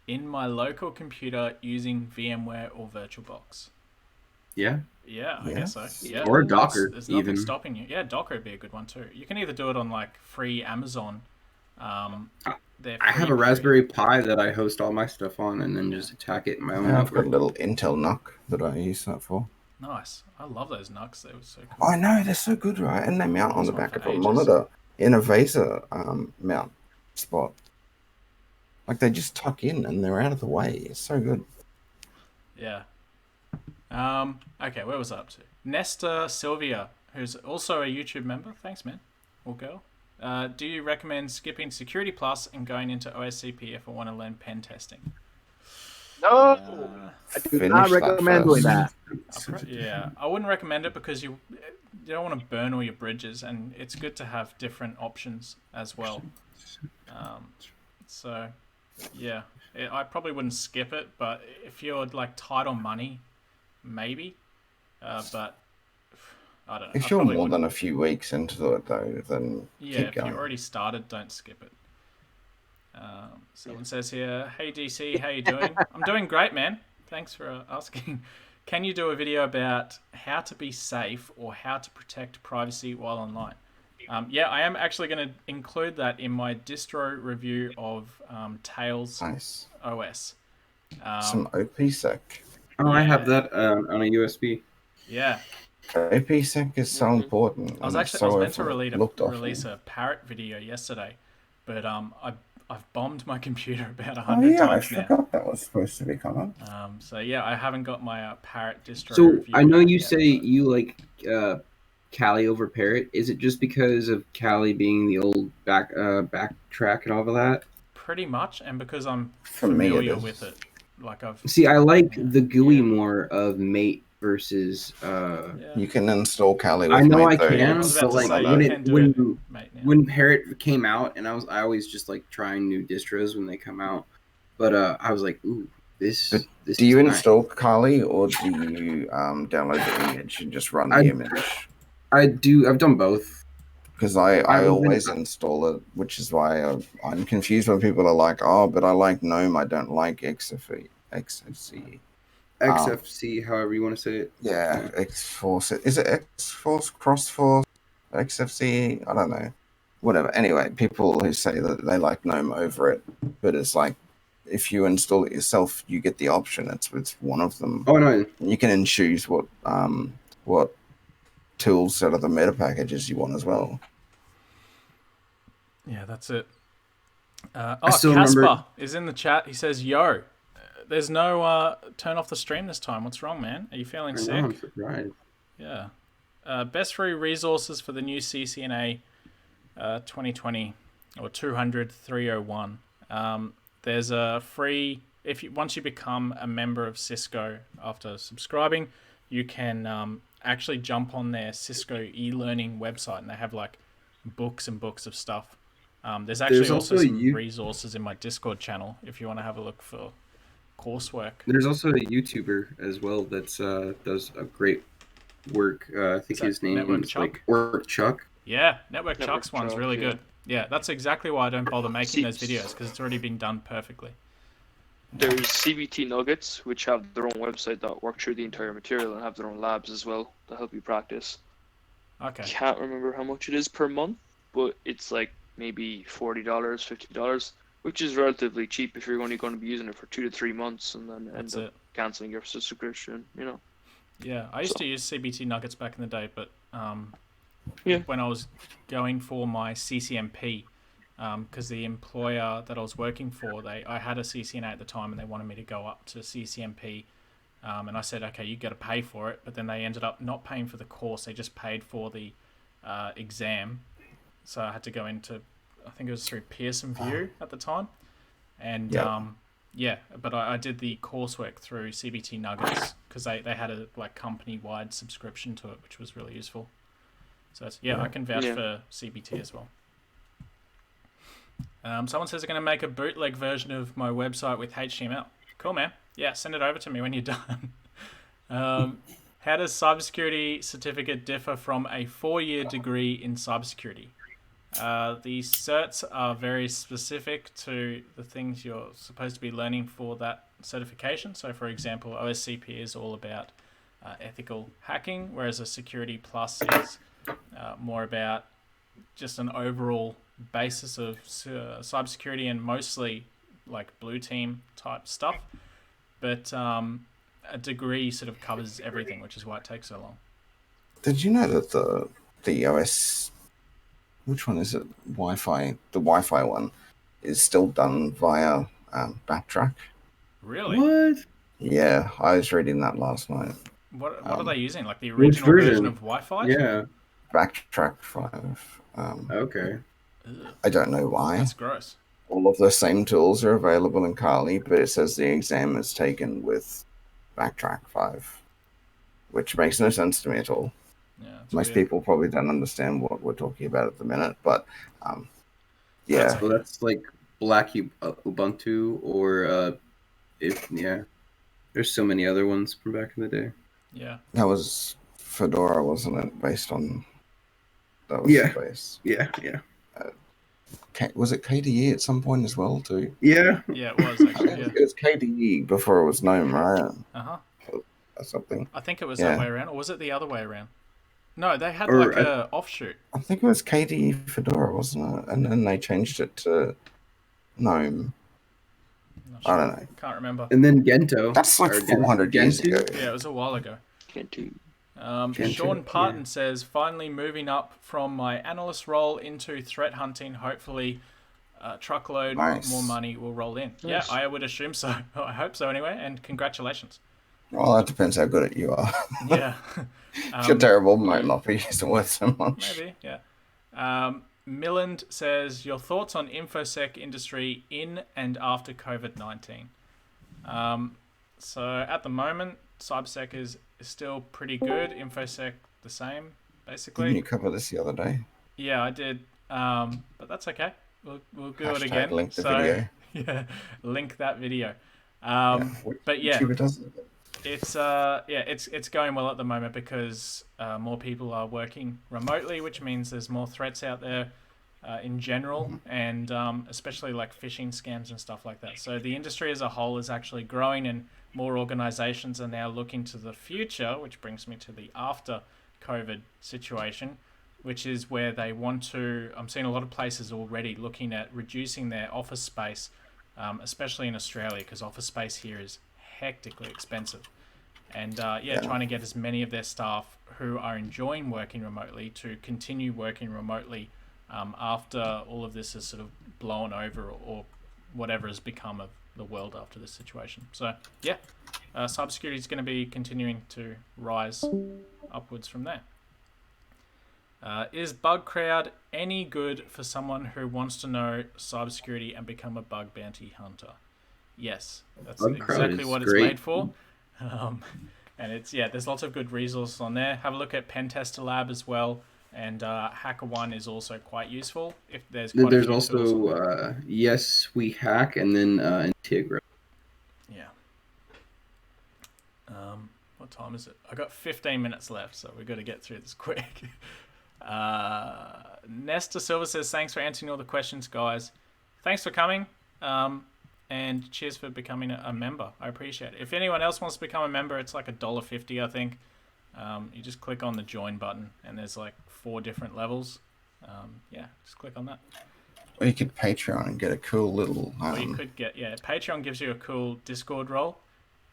in my local computer using VMware or VirtualBox? Yeah. Yeah, I guess so. Yeah. Or Docker, There's nothing even. stopping you. Yeah, Docker would be a good one too. You can either do it on like free Amazon. I have a Raspberry Pi that I host all my stuff on, and then just attack it in my own Yeah, I've got network. a little Intel NUC that I use that for. Nice. I love those NUCs. They were so cool. I know, they're so good, right? And they mount on the back of a ages. monitor in a Vaser mount spot. Like they just tuck in and they're out of the way. It's so good. Yeah. Okay, where was I up to? Nesta Sylvia, who's also a YouTube member. Thanks, man. Or girl. Do you recommend skipping Security Plus and going into OSCP if I want to learn pen testing? No, I do not recommend doing that. Yeah, I wouldn't recommend it because you don't want to burn all your bridges, and it's good to have different options as well. So, yeah, I probably wouldn't skip it, but if you're like tight on money, maybe. But I don't know. If I you're probably more wouldn't. than a few weeks into it, though, then Yeah, keep if going. you already started, don't skip it. Someone says here, "Hey DC, how you doing?" I'm doing great, man. Thanks for asking. Can you do a video about how to be safe or how to protect privacy while online? Yeah, I am actually going to include that in my distro review of Tails Nice. OS. Some OPSec. Oh, I have Yeah. that on a USB. Yeah, OPSec is so important, I was and it's I was so meant to looked release often. a parrot video yesterday, but I've bombed my computer about Oh 100 yeah, I times now. forgot that was supposed to be coming. So yeah, I haven't got my parrot distro So review I know out you yet, say but you like Kali over Parrot. Is it just because of Kali being the old backtrack and all of that? pretty much, and because I'm For me, it familiar is. with it, like I've See, I like yeah the GUI Yeah. more of Mate versus. yeah. You can install Kali I with know Mate I though. I can, was It's about but to one like of say you those. can do it, mate. Now. when Parrot came out, and I always just like trying new distros when they come out. But I was like, ooh, But this do is you nice. install Kali or do you download the image and just run the image? I've done both. Because I I've always been install it, which is why I'm confused when people are like, oh, but I like GNOME, I don't like XFCE. XFC, however you want to say it. Yeah, X-Force. Is it X-Force, Cross-Force, XFCE? I don't know. Whatever. Anyway, people who say that they like GNOME over it, but it's like, if you install it yourself, you get the option. It's one of them. Oh no, You can choose what tools out of the meta packages you want as well. Yeah, that's it. I still remember. Casper is in the chat. He says, "Yo, there's no turn off the stream this time. What's wrong, man? Are you feeling I know, sick?" I'm surprised. Yeah. Best free resources for the new CCNA 2020 or 200-301. There's a free once you become a member of Cisco after subscribing, you can actually jump on their Cisco e-learning website and they have like books and books of stuff. There's actually There's also also some resources in my Discord channel if you want to have a look for coursework. There's also a YouTuber as well that's does a great work. I think his name Network is Chuck? like Work Chuck. Yeah, Network Network Chuck's one's Chuck, really yeah. good. Yeah, that's exactly why I don't bother making those See- videos because it's already been done perfectly. There's CBT Nuggets, which have their own website that work through the entire material and have their own labs as well to help you practice. Okay. Can't remember how much it is per month, but it's like maybe $40, $50, which is relatively cheap if you're only going to be using it for 2 to 3 months and then That's end up it. canceling your subscription, you know. Yeah, I used So- to use CBT Nuggets back in the day, but Yeah. when I was going for my CCMP, because the employer that I was working for, I had a CCNA at the time, and they wanted me to go up to CCMP, and I said, okay, you got to pay for it, but then they ended up not paying for the course; they just paid for the exam, so I had to go into, I think it was through Pearson VUE at the time, and Yep. yeah, but I did the coursework through CBT Nuggets because they had a like company-wide subscription to it, which was really useful. So it's, yeah, I can vouch Yeah. for CBT as well. Someone says they're going to make a bootleg version of my website with HTML. Cool, man. Yeah, send it over to me when you're done. How does cybersecurity certificate differ from a 4-year degree in cybersecurity? The certs are very specific to the things you're supposed to be learning for that certification. So, for example, OSCP is all about ethical hacking, whereas a Security Plus is more about just an overall basis of cybersecurity and mostly like blue team type stuff. But a degree sort of covers everything, which is why it takes so long. Did you know that the OS, which one is it? Wi-Fi. The Wi-Fi one is still done via Backtrack. Really? What? Yeah, I was reading that last night. What are they using? Like the Which original version version? of Wi-Fi? Yeah. Backtrack 5. Okay. Ugh, I don't know why. that's gross. All of the same tools are available in Kali, but it says the exam is taken with Backtrack 5, which makes no sense to me at all. Yeah, it's Most weird. people probably don't understand what we're talking about at the minute, but yeah. That's So that's like Black Ubuntu or if yeah. There's so many other ones from back in the day. Yeah. That was Fedora, wasn't it? Based on that was Yeah. the base. Yeah. Was it KDE at some point as well too? Yeah. Yeah, it was actually. Yeah. It was KDE before it was GNOME, right? Uh-huh. Or something. I think it was that Yeah. way around, or was it the other way around? No, they had Or like a offshoot. I think it was KDE Fedora, wasn't it? And then they changed it to GNOME. I'm not I sure. don't know. Can't remember. And then Gento. That's like or 400 years Gentoo? ago. Yeah, it was a while ago. Can't do. Gentoo, Sean Parton yeah. says, finally moving up from my analyst role into threat hunting. Hopefully, truckload Nice. more money will roll in. Nice. Yeah, I would assume so. I hope so anyway. And congratulations. Well, that depends how good you are. Yeah. If you're terrible, might not be worth so much. Maybe, yeah. Milland says, your thoughts on InfoSec industry in and after COVID-19? So at the moment, CyberSec is still pretty good. InfoSec the same, basically. Didn't you cover this the other day? Yeah, I did. But that's okay. We'll do it again. Link the video. Yeah, link that video. But yeah, YouTuber does it. it's going well at the moment because more people are working remotely, which means there's more threats out there in general, and especially like phishing scams and stuff like that. So the industry as a whole is actually growing, and more organizations are now looking to the future, which brings me to the after COVID situation, which is where they want to, I'm seeing a lot of places already looking at reducing their office space, especially in Australia, because office space here is hectically expensive. And trying to get as many of their staff who are enjoying working remotely to continue working remotely after all of this is sort of blown over, or whatever has become of the world after this situation. So yeah, cybersecurity is going to be continuing to rise upwards from there. Is Bug Crowd any good for someone who wants to know cybersecurity and become a bug bounty hunter? Yes, that's Bug Crowd exactly is what it's great. made for. And it's, there's lots of good resources on there. Have a look at Pentester Lab as well. And HackerOne is also quite useful. If there's quite There's a few tools on there. also Yes We Hack, and then Integra. Yeah. What time is it? I got 15 minutes left, so we've got to get through this quick. Nesta Silva says, thanks for answering all the questions, guys. Thanks for coming. And cheers for becoming a member. I appreciate it. If anyone else wants to become a member, it's like $1.50, I think. You just click on the join button, and there's like 4 different levels. Just click on that. Or you could Patreon and get a cool little. Or you could get, Patreon gives you a cool Discord role.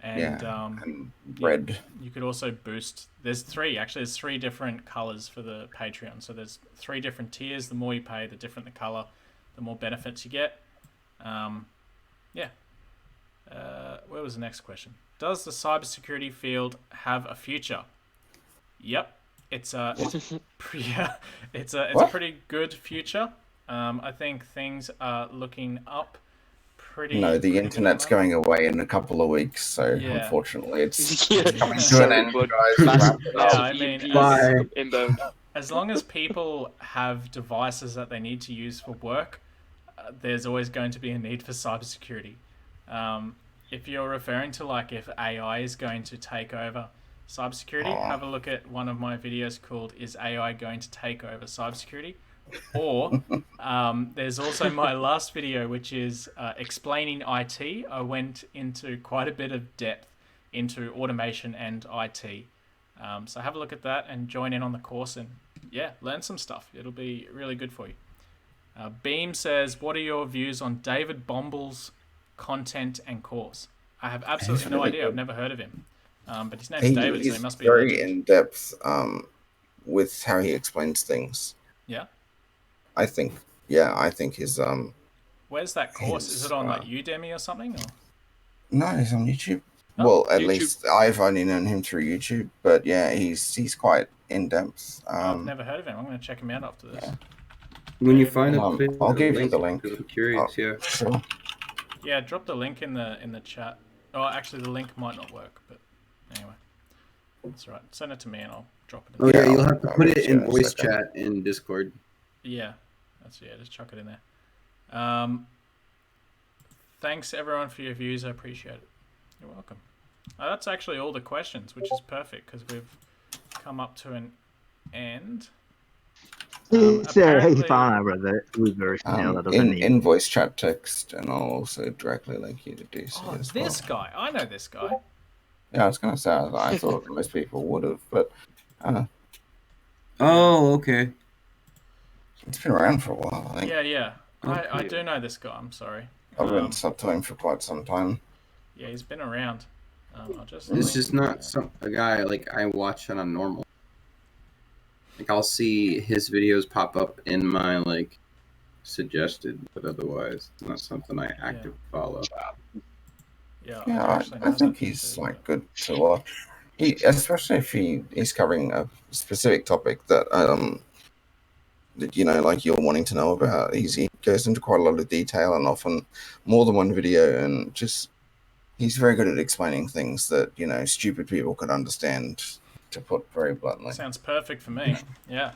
And, and red. You could also boost. There's 3 different colors for the Patreon. So there's 3 different tiers. The more you pay, the different the color, the more benefits you get. Where was the next question? Does the cybersecurity field have a future? Yep, it's a pretty good future. I think things are looking up. The internet's going away in a couple of weeks, so unfortunately it's coming to an end, guys. Bye. As long as people have devices that they need to use for work, there's always going to be a need for cybersecurity. If you're referring to like if AI is going to take over cybersecurity, have a look at one of my videos called "Is AI Going to Take Over Cybersecurity?" Or there's also my last video, which is explaining IT. I went into quite a bit of depth into automation and IT. So have a look at that and join in on the course and learn some stuff. It'll be really good for you. Beam says, what are your views on David Bomble's content and course? I have absolutely no idea. I've never heard of him. But his name's David, so he must be very in depth with how he explains things. Yeah. I think his Where's that course? Is it on like Udemy or something? Or? No, he's on YouTube. Oh, well, at YouTube. least I've only known him through YouTube, but he's quite in depth. I've never heard of him. I'm going to check him out after this. Yeah. When you find I'll give you the link. I'm curious, Sure. Yeah, drop the link in the chat. Oh, actually, the link might not work, but anyway, that's all right. Send it to me and I'll drop it. Oh yeah, you'll have to put it in voice chat in Discord. Yeah, just chuck it in there. Thanks everyone for your views. I appreciate it. You're welcome. That's actually all the questions, which is perfect because we've come up to an end. Hey, Apparently, found our brother reverse mail that doesn't need. In voice chat text, and I'll also directly link you to DC oh, as this well. guy. I know this guy. Yeah, I was gonna say I thought most people would have, but Oh, okay. it's been around for a while. I think Yeah. I Okay. do know this guy. I'm sorry. I've been sub to him for quite some time. Yeah, he's been around. I'll just. This link is not a guy like I watch on a normal. Like I'll see his videos pop up in my like suggested, but otherwise it's not something I actively follow. Yeah, Yeah, actually I know think that he's too, like good to watch. Especially if he's covering a specific topic that that like you're wanting to know about. He goes into quite a lot of detail and often more than one video, and just he's very good at explaining things that stupid people could understand. To put very bluntly. Sounds perfect for me. Yeah,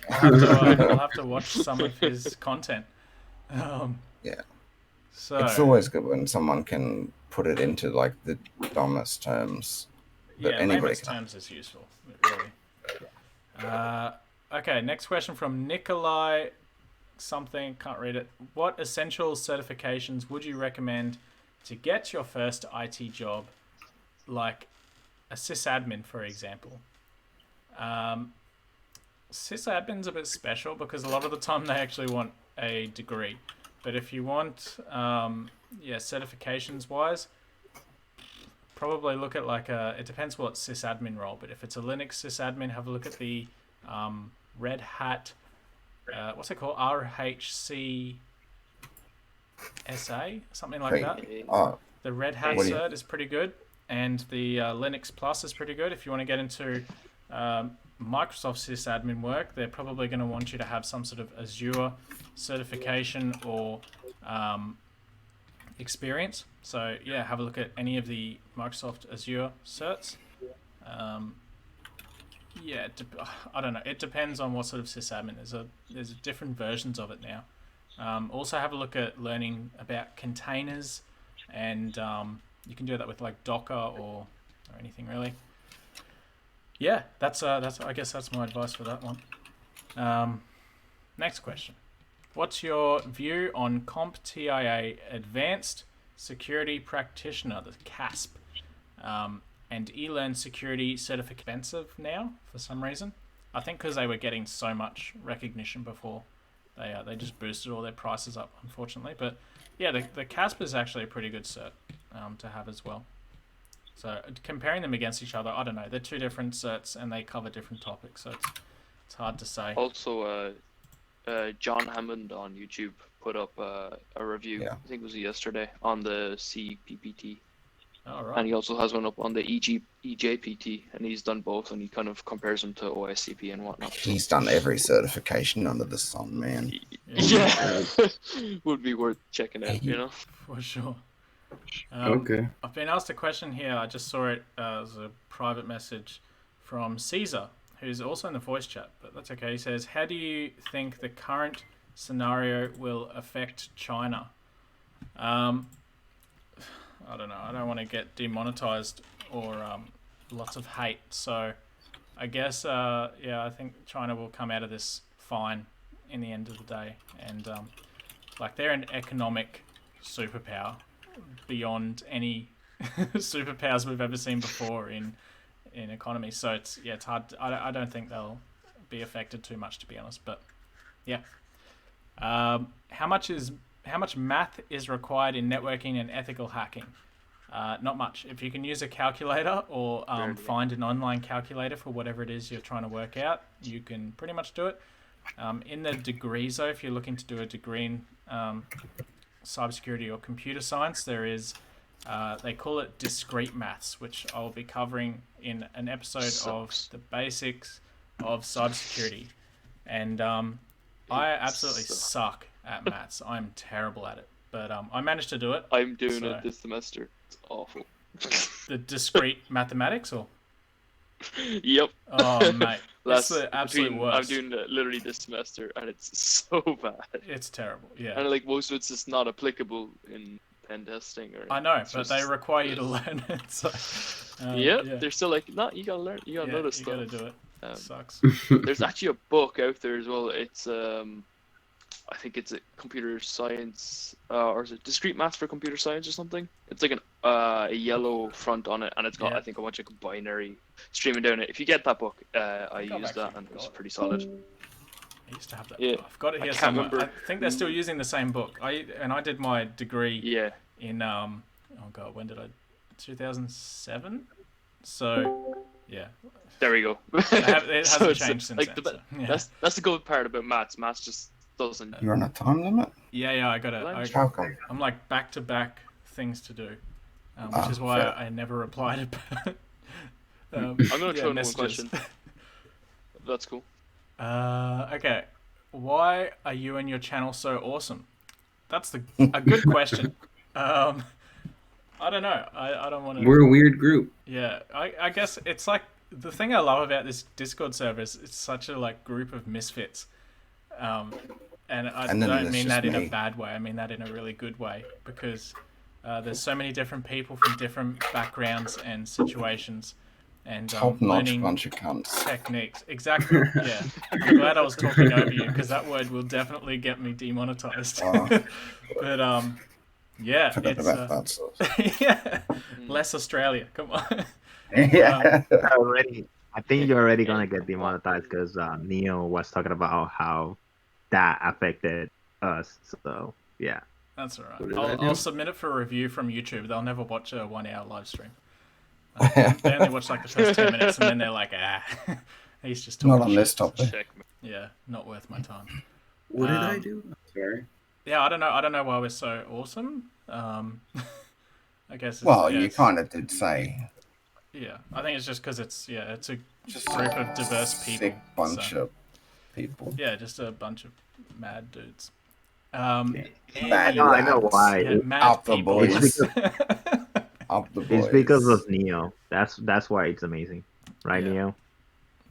I'll have to watch some of his content. Yeah. So It's always good when someone can put it into like the dumbest terms that yeah, anybody layman's can. terms is useful, really. Okay, next question from Nikolai something, can't read it. What essential certifications would you recommend to get your first IT job, like a sysadmin, for example? Sysadmin's a bit special because a lot of the time they actually want a degree. But if you want, certifications wise, probably look at like it depends what sysadmin role, but if it's a Linux sysadmin, have a look at the Red Hat, what's it called? RHC SA, something like that. The Red Hat cert is pretty good, and the Linux Plus is pretty good. If you want to get into Microsoft sysadmin work, they're probably going to want you to have some sort of Azure certification or experience. So yeah, have a look at any of the Microsoft Azure certs. I don't know. It depends on what sort of sysadmin. There's different versions of it now. Also have a look at learning about containers, and you can do that with like Docker or anything really. Yeah, that's I guess that's my advice for that one. Next question. What's your view on CompTIA Advanced Security Practitioner, the CASP, and eLearn Security Certificate expensive now for some reason? I think because they were getting so much recognition before, they just boosted all their prices up, unfortunately. But yeah, the CASP is actually a pretty good cert to have as well. So comparing them against each other, I don't know. They're two different certs and they cover different topics, so it's hard to say. Also, John Hammond on YouTube put up a review, I think it was yesterday, on the CPPT. Oh, right. And he also has one up on the EJPT, and he's done both, and he kind of compares them to OSCP and whatnot. He's done every certification under the sun, man. Yeah. Would be worth checking out, For sure. Okay. I've been asked a question here. I just saw it as a private message from Caesar, who's also in the voice chat, but that's okay. He says, how do you think the current scenario will affect China? I don't know. I don't want to get demonetized or lots of hate. So I guess, I think China will come out of this fine in the end of the day. And they're an economic superpower beyond any superpowers we've ever seen before in economy. So it's hard. I don't think they'll be affected too much, to be honest. But yeah, how much math is required in networking and ethical hacking? Not much. If you can use a calculator or find an online calculator for whatever it is you're trying to work out, you can pretty much do it. In the degrees, though, if you're looking to do a degree in cybersecurity or computer science, there is they call it discrete maths, which I'll be covering in an episode of the basics of cybersecurity. And I absolutely suck at maths. I'm terrible at it, but I managed to do it. I'm doing it this semester. It's awful. The discrete mathematics, or? Yep. Oh, mate. That's the absolute worst. I'm doing it literally this semester, and it's so bad. It's terrible, yeah. And most of it's just not applicable in pen testing or. I know, it's but just- they require you to learn it. So, yeah, yeah, they're still like, no, you gotta learn. You gotta know this you stuff. gotta do it. Um, Sucks. There's actually a book out there as well. It's I think it's a computer science, or is it discrete maths for computer science or something? It's like a yellow front on it, and it's got Yeah. I think a bunch of binary streaming down it. If you get that book, I I've used that actually and it was got it. pretty solid. I used to have that. Yeah, I've got it I here can't somewhere. remember. I think they're still using the same book. I did my degree Yeah, in oh god, when did I? 2007. So yeah, there we go. it hasn't So it's, changed since like then. the, So, yeah. that's the good part about maths. Maths just doesn't. You're on a time limit? yeah, I got How come? I'm like back to back things to do, which is why fair. I never replied about. I'm gonna throw in one messages. question. That's cool. Okay. Why are you and your channel so awesome? That's a good question. I don't know. I don't want to. We're a weird group. Yeah, I guess it's like the thing I love about this Discord server is it's such a like group of misfits. And I And then don't there's mean just that in a me. bad way. I mean that in a really good way because there's so many different people from different backgrounds and situations, and Top-notch learning bunch of cunts. techniques. Exactly. Yeah. I'm glad I was talking over you because that word will definitely get me demonetized. Oh. But yeah, Forgot it's about that stuff. yeah, less Australia. Come on. Yeah. Already, I think you're already gonna get demonetized because Neo was talking about how that affected us. So yeah. That's all right. What did I do? I'll submit it for review from YouTube. They'll never watch a 1 hour live stream. They only watch like the first 10 minutes and then they're like, he's just talking Not on shit. this topic. Check. Yeah, not worth my time. What did I Um, do? Sorry. Yeah, I don't know why we're so awesome. I guess. Well, yeah, you it's- kind of did say. Yeah, I think it's just because it's a Just group of diverse people. Sick bunch so- of people. Yeah, just a bunch of mad dudes. Mad I know lads. why. Yeah, mad Up the people. boys. Up the boys. It's because of Neo. That's why it's amazing, right, Yeah. Neo?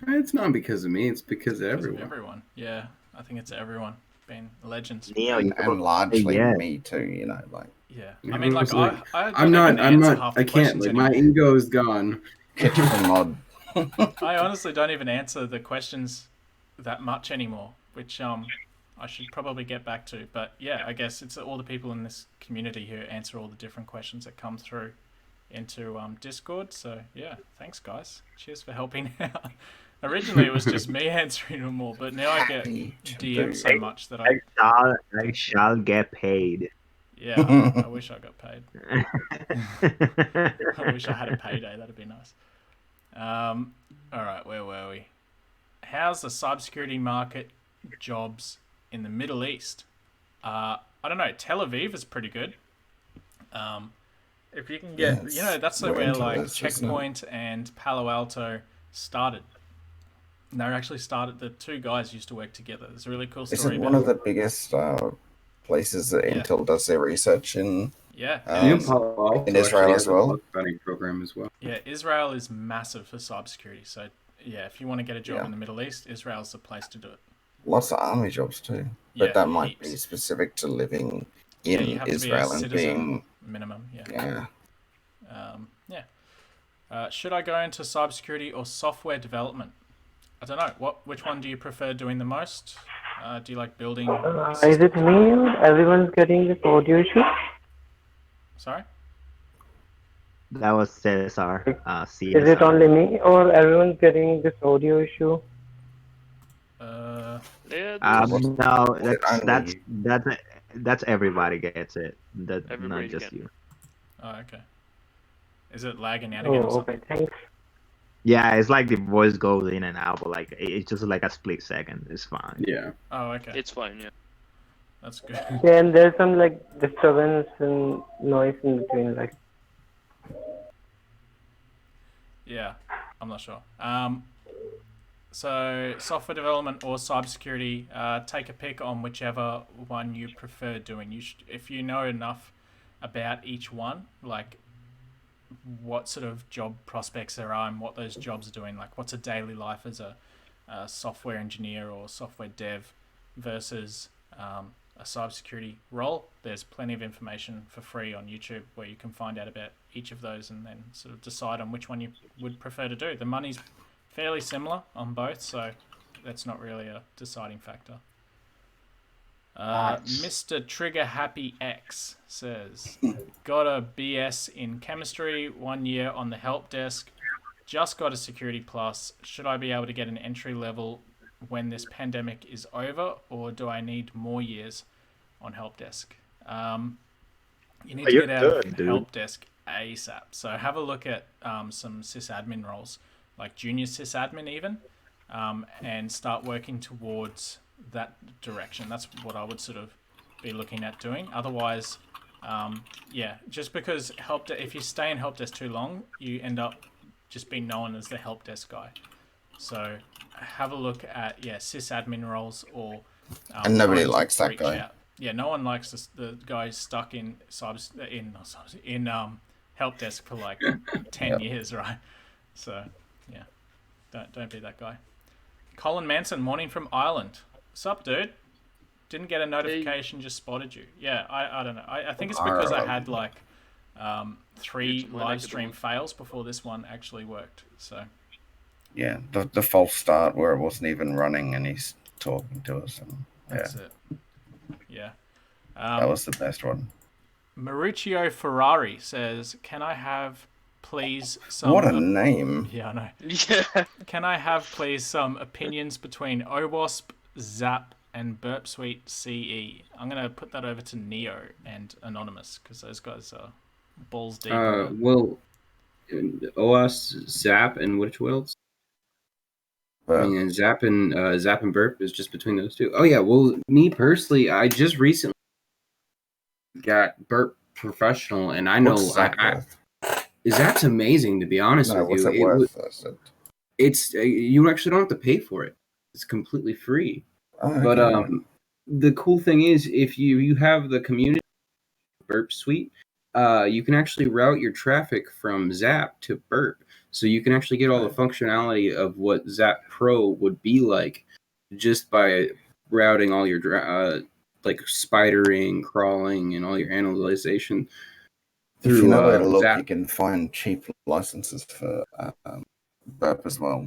It's not because of me. It's because of Because of everyone. everyone. Yeah, I think it's everyone being legends. Neo, And largely yeah. me too, you know, like Yeah, Yeah, I mean, it like was like, I I'm don't not. even I'm answer not. half I the can't. questions Like my anymore. ego is gone. catch the mod. I honestly don't even answer the questions that much anymore, which I should probably get back to. But yeah, I guess it's all the people in this community who answer all the different questions that come through into Discord. So yeah, thanks guys. Cheers for helping out. Originally it was just me answering them all, but now I get Happy to DM'd so do. much that I I shall get paid. yeah, I wish I got paid. I wish I had a payday. That'd be nice. All right, where were we? How's the cybersecurity market jobs in the Middle East? I don't know. Tel Aviv is pretty good. If you can get, Yes, that's we're where into like this, isn't it? Checkpoint and Palo Alto started. And they actually started. The two guys used to work together. There's a really cool Is story it about one of the biggest places that Yeah. Intel does their research in? yeah. Um, it is. Palo Alto in Israel actually as has a well? bug bounty program as well. Yeah, Israel is massive for cybersecurity. So yeah, if you want to get a job Yeah. in the Middle East, Israel's the place to do it. Lots of army jobs too, but Yeah, that might be heaps. specific to living Yeah, in you have to be a Israel and citizen being minimum. Yeah. yeah. Should I go into cybersecurity or software development? I don't know. Which one do you prefer doing the most? Do you like building? Is it me or everyone's getting this audio issue? Sorry. That was Cesar. CSR. Is it only me or everyone's getting this audio issue? Uh, Yeah, No, Only that's everybody gets it. That's Everybody not just gets you. oh, okay. Is it lagging out again or Oh, something? okay, thanks. Yeah, it's like the voice goes in and out, but like it's just like a split second. It's fine. Yeah. Oh, okay. it's fine. Yeah. That's good. Yeah, and there's some like disturbance and noise in between, like. Yeah, I'm not sure. So software development or cybersecurity, take a pick on whichever one you prefer doing. If you know enough about each one, like what sort of job prospects there are and what those jobs are doing, like what's a daily life as a software engineer or software dev versus a cybersecurity role, there's plenty of information for free on YouTube where you can find out about each of those and then sort of decide on which one you would prefer to do. The money's fairly similar on both, so that's not really a deciding factor. Mr. Trigger Happy X says, got a BS in chemistry, 1 year on the help desk, just got a security plus. Should I be able to get an entry level when this pandemic is over, or do I need more years on help desk? You need to get out of help desk ASAP. So have a look at some sysadmin roles, like junior sysadmin even, and start working towards that direction. That's what I would sort of be looking at doing. Otherwise, just because if you stay in help desk too long, you end up just being known as the help desk guy. So have a look at sysadmin roles or and nobody likes that guy. Out. Yeah, no one likes the guy stuck in help desk for like 10 years, right? So don't be that guy. Colin Manson, morning from Ireland. Sup, dude? Didn't get a notification, just spotted you. Yeah, I don't know. I think it's because I had like 3 live stream fails before this one actually worked. So yeah, the false start where it wasn't even running and he's talking to us. And, that's it. Yeah. That was the best one. Mauricio Ferrari says, can I have please some... What a name. Yeah, I know. Yeah. Can I have please some opinions between OWASP, ZAP, and Burp Suite CE? I'm going to put that over to Neo and Anonymous, because those guys are balls deep. Well, OWASP, ZAP, and which else? I mean, Zap and Burp is just between those two. Oh yeah, well, me personally, I just recently got Burp Professional, and I know Zap's amazing. To be honest with you, what's it worth? It's you actually don't have to pay for it. It's completely free. Oh, okay. But the cool thing is, if you have the community Burp Suite, you can actually route your traffic from Zap to Burp. So you can actually get all the functionality of what Zap Pro would be like just by routing all your like spidering, crawling, and all your analyzation through if you know where to look, Zap. You can find cheap licenses for Burp as well.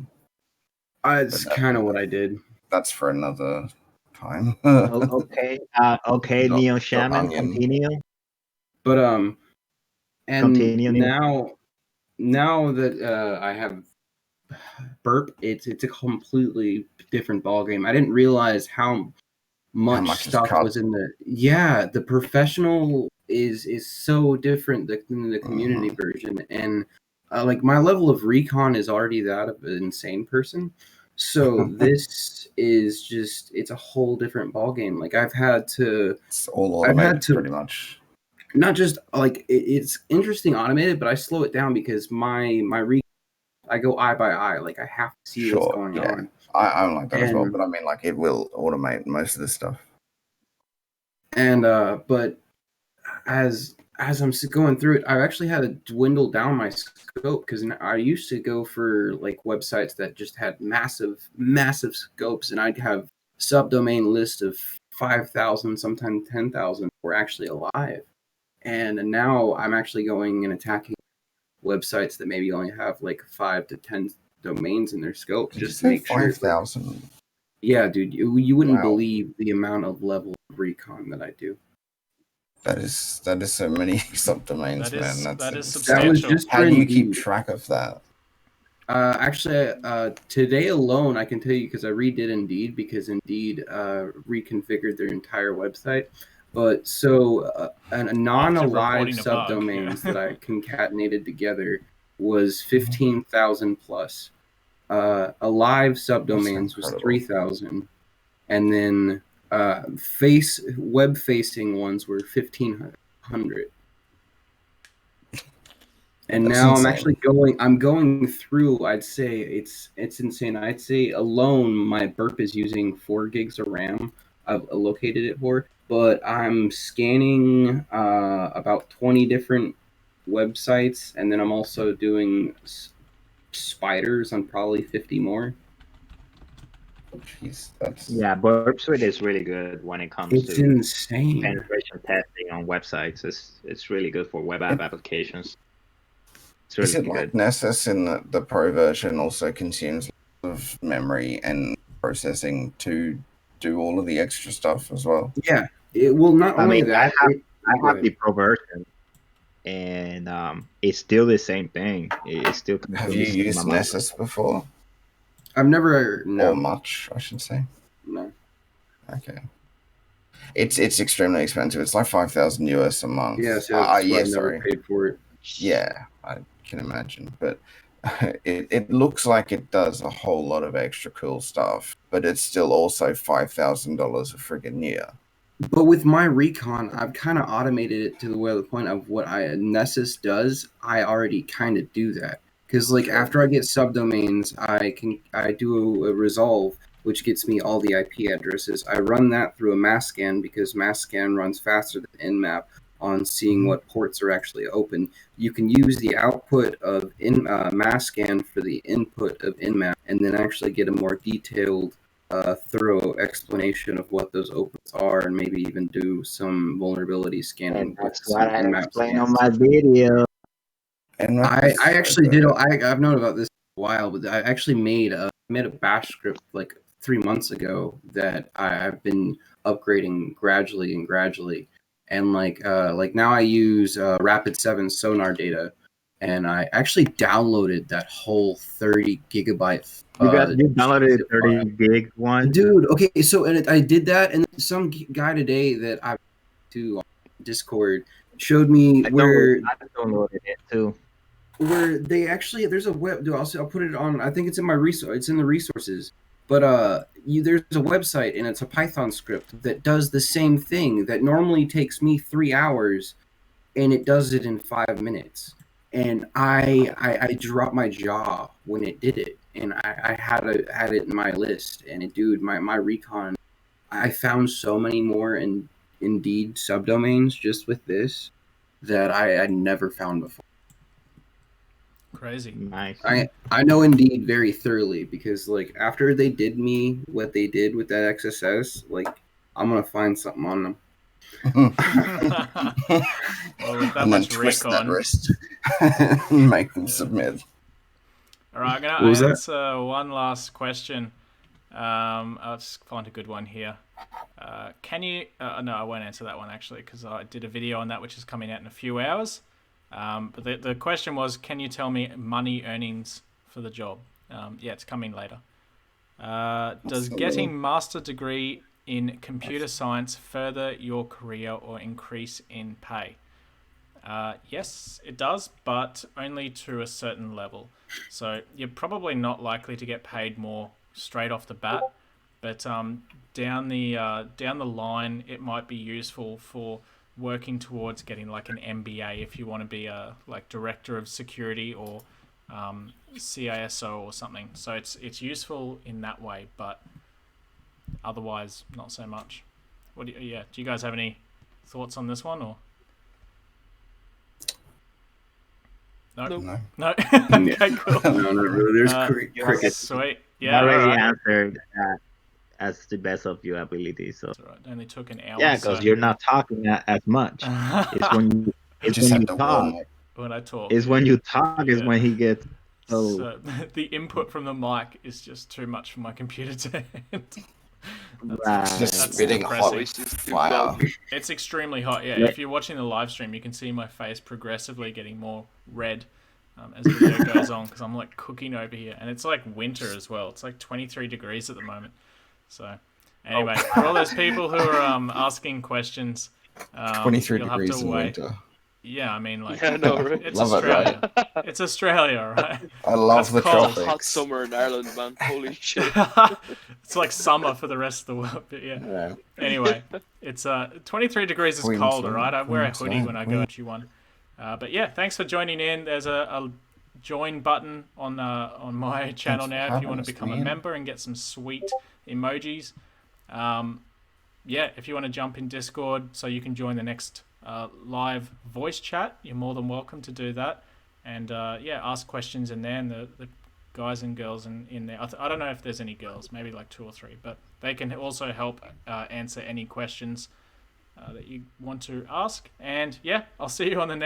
It's kind of what I did. That's for another time. Okay, Neo Shaman, continue. But and continue, now that I have Burp, it's a completely different ballgame. I didn't realize how much stuff was in the the professional is so different than the community version, and like my level of recon is already that of an insane person. So this is just it's a whole different ballgame. Like I've had to pretty much. Not just like it's interesting automated, but I slow it down because my I go eye by eye. Like I have to see what's going on. I'm like that as well, but I mean, like it will automate most of this stuff. And but as I'm going through it, I actually had to dwindle down my scope because I used to go for like websites that just had massive scopes, and I'd have subdomain list of 5,000, sometimes 10,000 were actually alive. And now I'm actually going and attacking websites that maybe only have like 5 to 10 domains in their scope. Just to make 5,000. Yeah, dude, you wouldn't believe the amount of level of recon that I do. That is so many subdomains, man. That is substantial. How do you keep track of that? Actually, today alone, I can tell you because I redid Indeed because Indeed reconfigured their entire website. But so a non-alive subdomains that I concatenated together was 15,000 plus. Alive subdomains was 3,000, and then web-facing ones were 1,500. And now I'm actually going through. I'd say it's insane. I'd say alone my Burp is using 4 gigs of RAM. I've allocated it for. But I'm scanning about 20 different websites, and then I'm also doing spiders on probably 50 more. Jeez, that's Yeah, Burp Suite is really good when it comes It's to insane. penetration testing on websites. It's really good for web app applications. It's is really it like good. Nessus in the Pro version also consumes lots of memory and processing to do all of the extra stuff as well? Yeah. It will not I only mean, that. I Go have ahead. the Pro version, and it's still the same thing. It still Have consumes you the same used amount. Nessus before? I've never Or no much, I should say. no. Okay. It's extremely expensive. It's like 5,000 US a month. Yeah, so that's why Yeah, I've never sorry. paid for it. Yeah, I can imagine. But it looks like it does a whole lot of extra cool stuff, but it's still also $5,000 a friggin' year. But with my recon, I've kind of automated it to the point of what Nessus does. I already kind of do that because like Sure. after I get subdomains, I do a resolve, which gets me all the IP addresses. I run that through a mass scan because mass scan runs faster than Nmap on seeing what ports are actually open. You can use the output of mass scan for the input of Nmap, and then actually get a more detailed thorough explanation of what those opens are, and maybe even do some vulnerability scanning And with that's what some I Nmap explained on scans. my video. And I actually did. I've known about this for a while, but I actually made a bash script like 3 months ago that I've been upgrading gradually, and like now I use Rapid7 sonar data, and I actually downloaded that whole 30 gigabyte. You downloaded a 30 gig one. Dude, okay, so I did that, and some guy today that I to on Discord showed me I where downloaded it too. they actually there's a web. Dude, I'll put it on. I think it's in my resource. It's in the resources. But there's a website and it's a Python script that does the same thing that normally takes me 3 hours, and it does it in 5 minutes. And I dropped my jaw when it did it, and I had it in my list. And it, dude, my recon, I found so many more Indeed subdomains just with this that I never found before. Crazy. Nice. I know Indeed very thoroughly because like after they did me what they did with that XSS, like I'm gonna find something on them. Well, with that and then much twist that recon. wrist and make them submit. All right, I'm What gonna was that? answer one last question. I'll just find a good one here. Can you? No, I won't answer that one actually because I did a video on that which is coming out in a few hours. But the question was, can you tell me money earnings for the job? Yeah, it's coming later. Does getting master degree in computer science further your career or increase in pay? Yes, it does, but only to a certain level. So you're probably not likely to get paid more straight off the bat, but down the line, it might be useful for working towards getting like an MBA if you want to be a like director of security or CISO or something. So it's useful in that way, but otherwise not so much. Do you guys have any thoughts on this one or? No. No. Okay, cool. No, not really. There's crickets. Sweet. You Yeah, already alright. answered that as the best of your ability. So That's alright. It only took an hour. yeah, because you're not talking as much. It's when you talk. When I talk. Is when you talk is Yeah. when he gets So the input from the mic is just too much for my computer to handle. right. Just spitting hot fire. It's extremely hot. Yeah, if you're watching the live stream, you can see my face progressively getting more red as the video goes on because I'm like cooking over here, and it's like winter as well. It's like 23 degrees at the moment. So anyway, for all those people who are asking questions, 23 you'll have degrees to in wait. winter. Yeah, I mean, like, Yeah, I know, right? it's Love it, Australia. It's Australia, right? I love That's the cold. tropics. Hot summer in Ireland, man. Holy shit. It's like summer for the rest of the world, but yeah. Anyway, it's 23 degrees is cold, all right? I wear a hoodie when I go to one. But yeah, thanks for joining in. There's a join button on my channel now if you want to become a member and get some sweet emojis. Yeah, if you want to jump in Discord so you can join the next live voice chat, you're more than welcome to do that. And yeah, ask questions in there, and the guys and girls in there. I don't know if there's any girls, maybe like 2 or 3, but they can also help answer any questions that you want to ask. And yeah, I'll see you on the next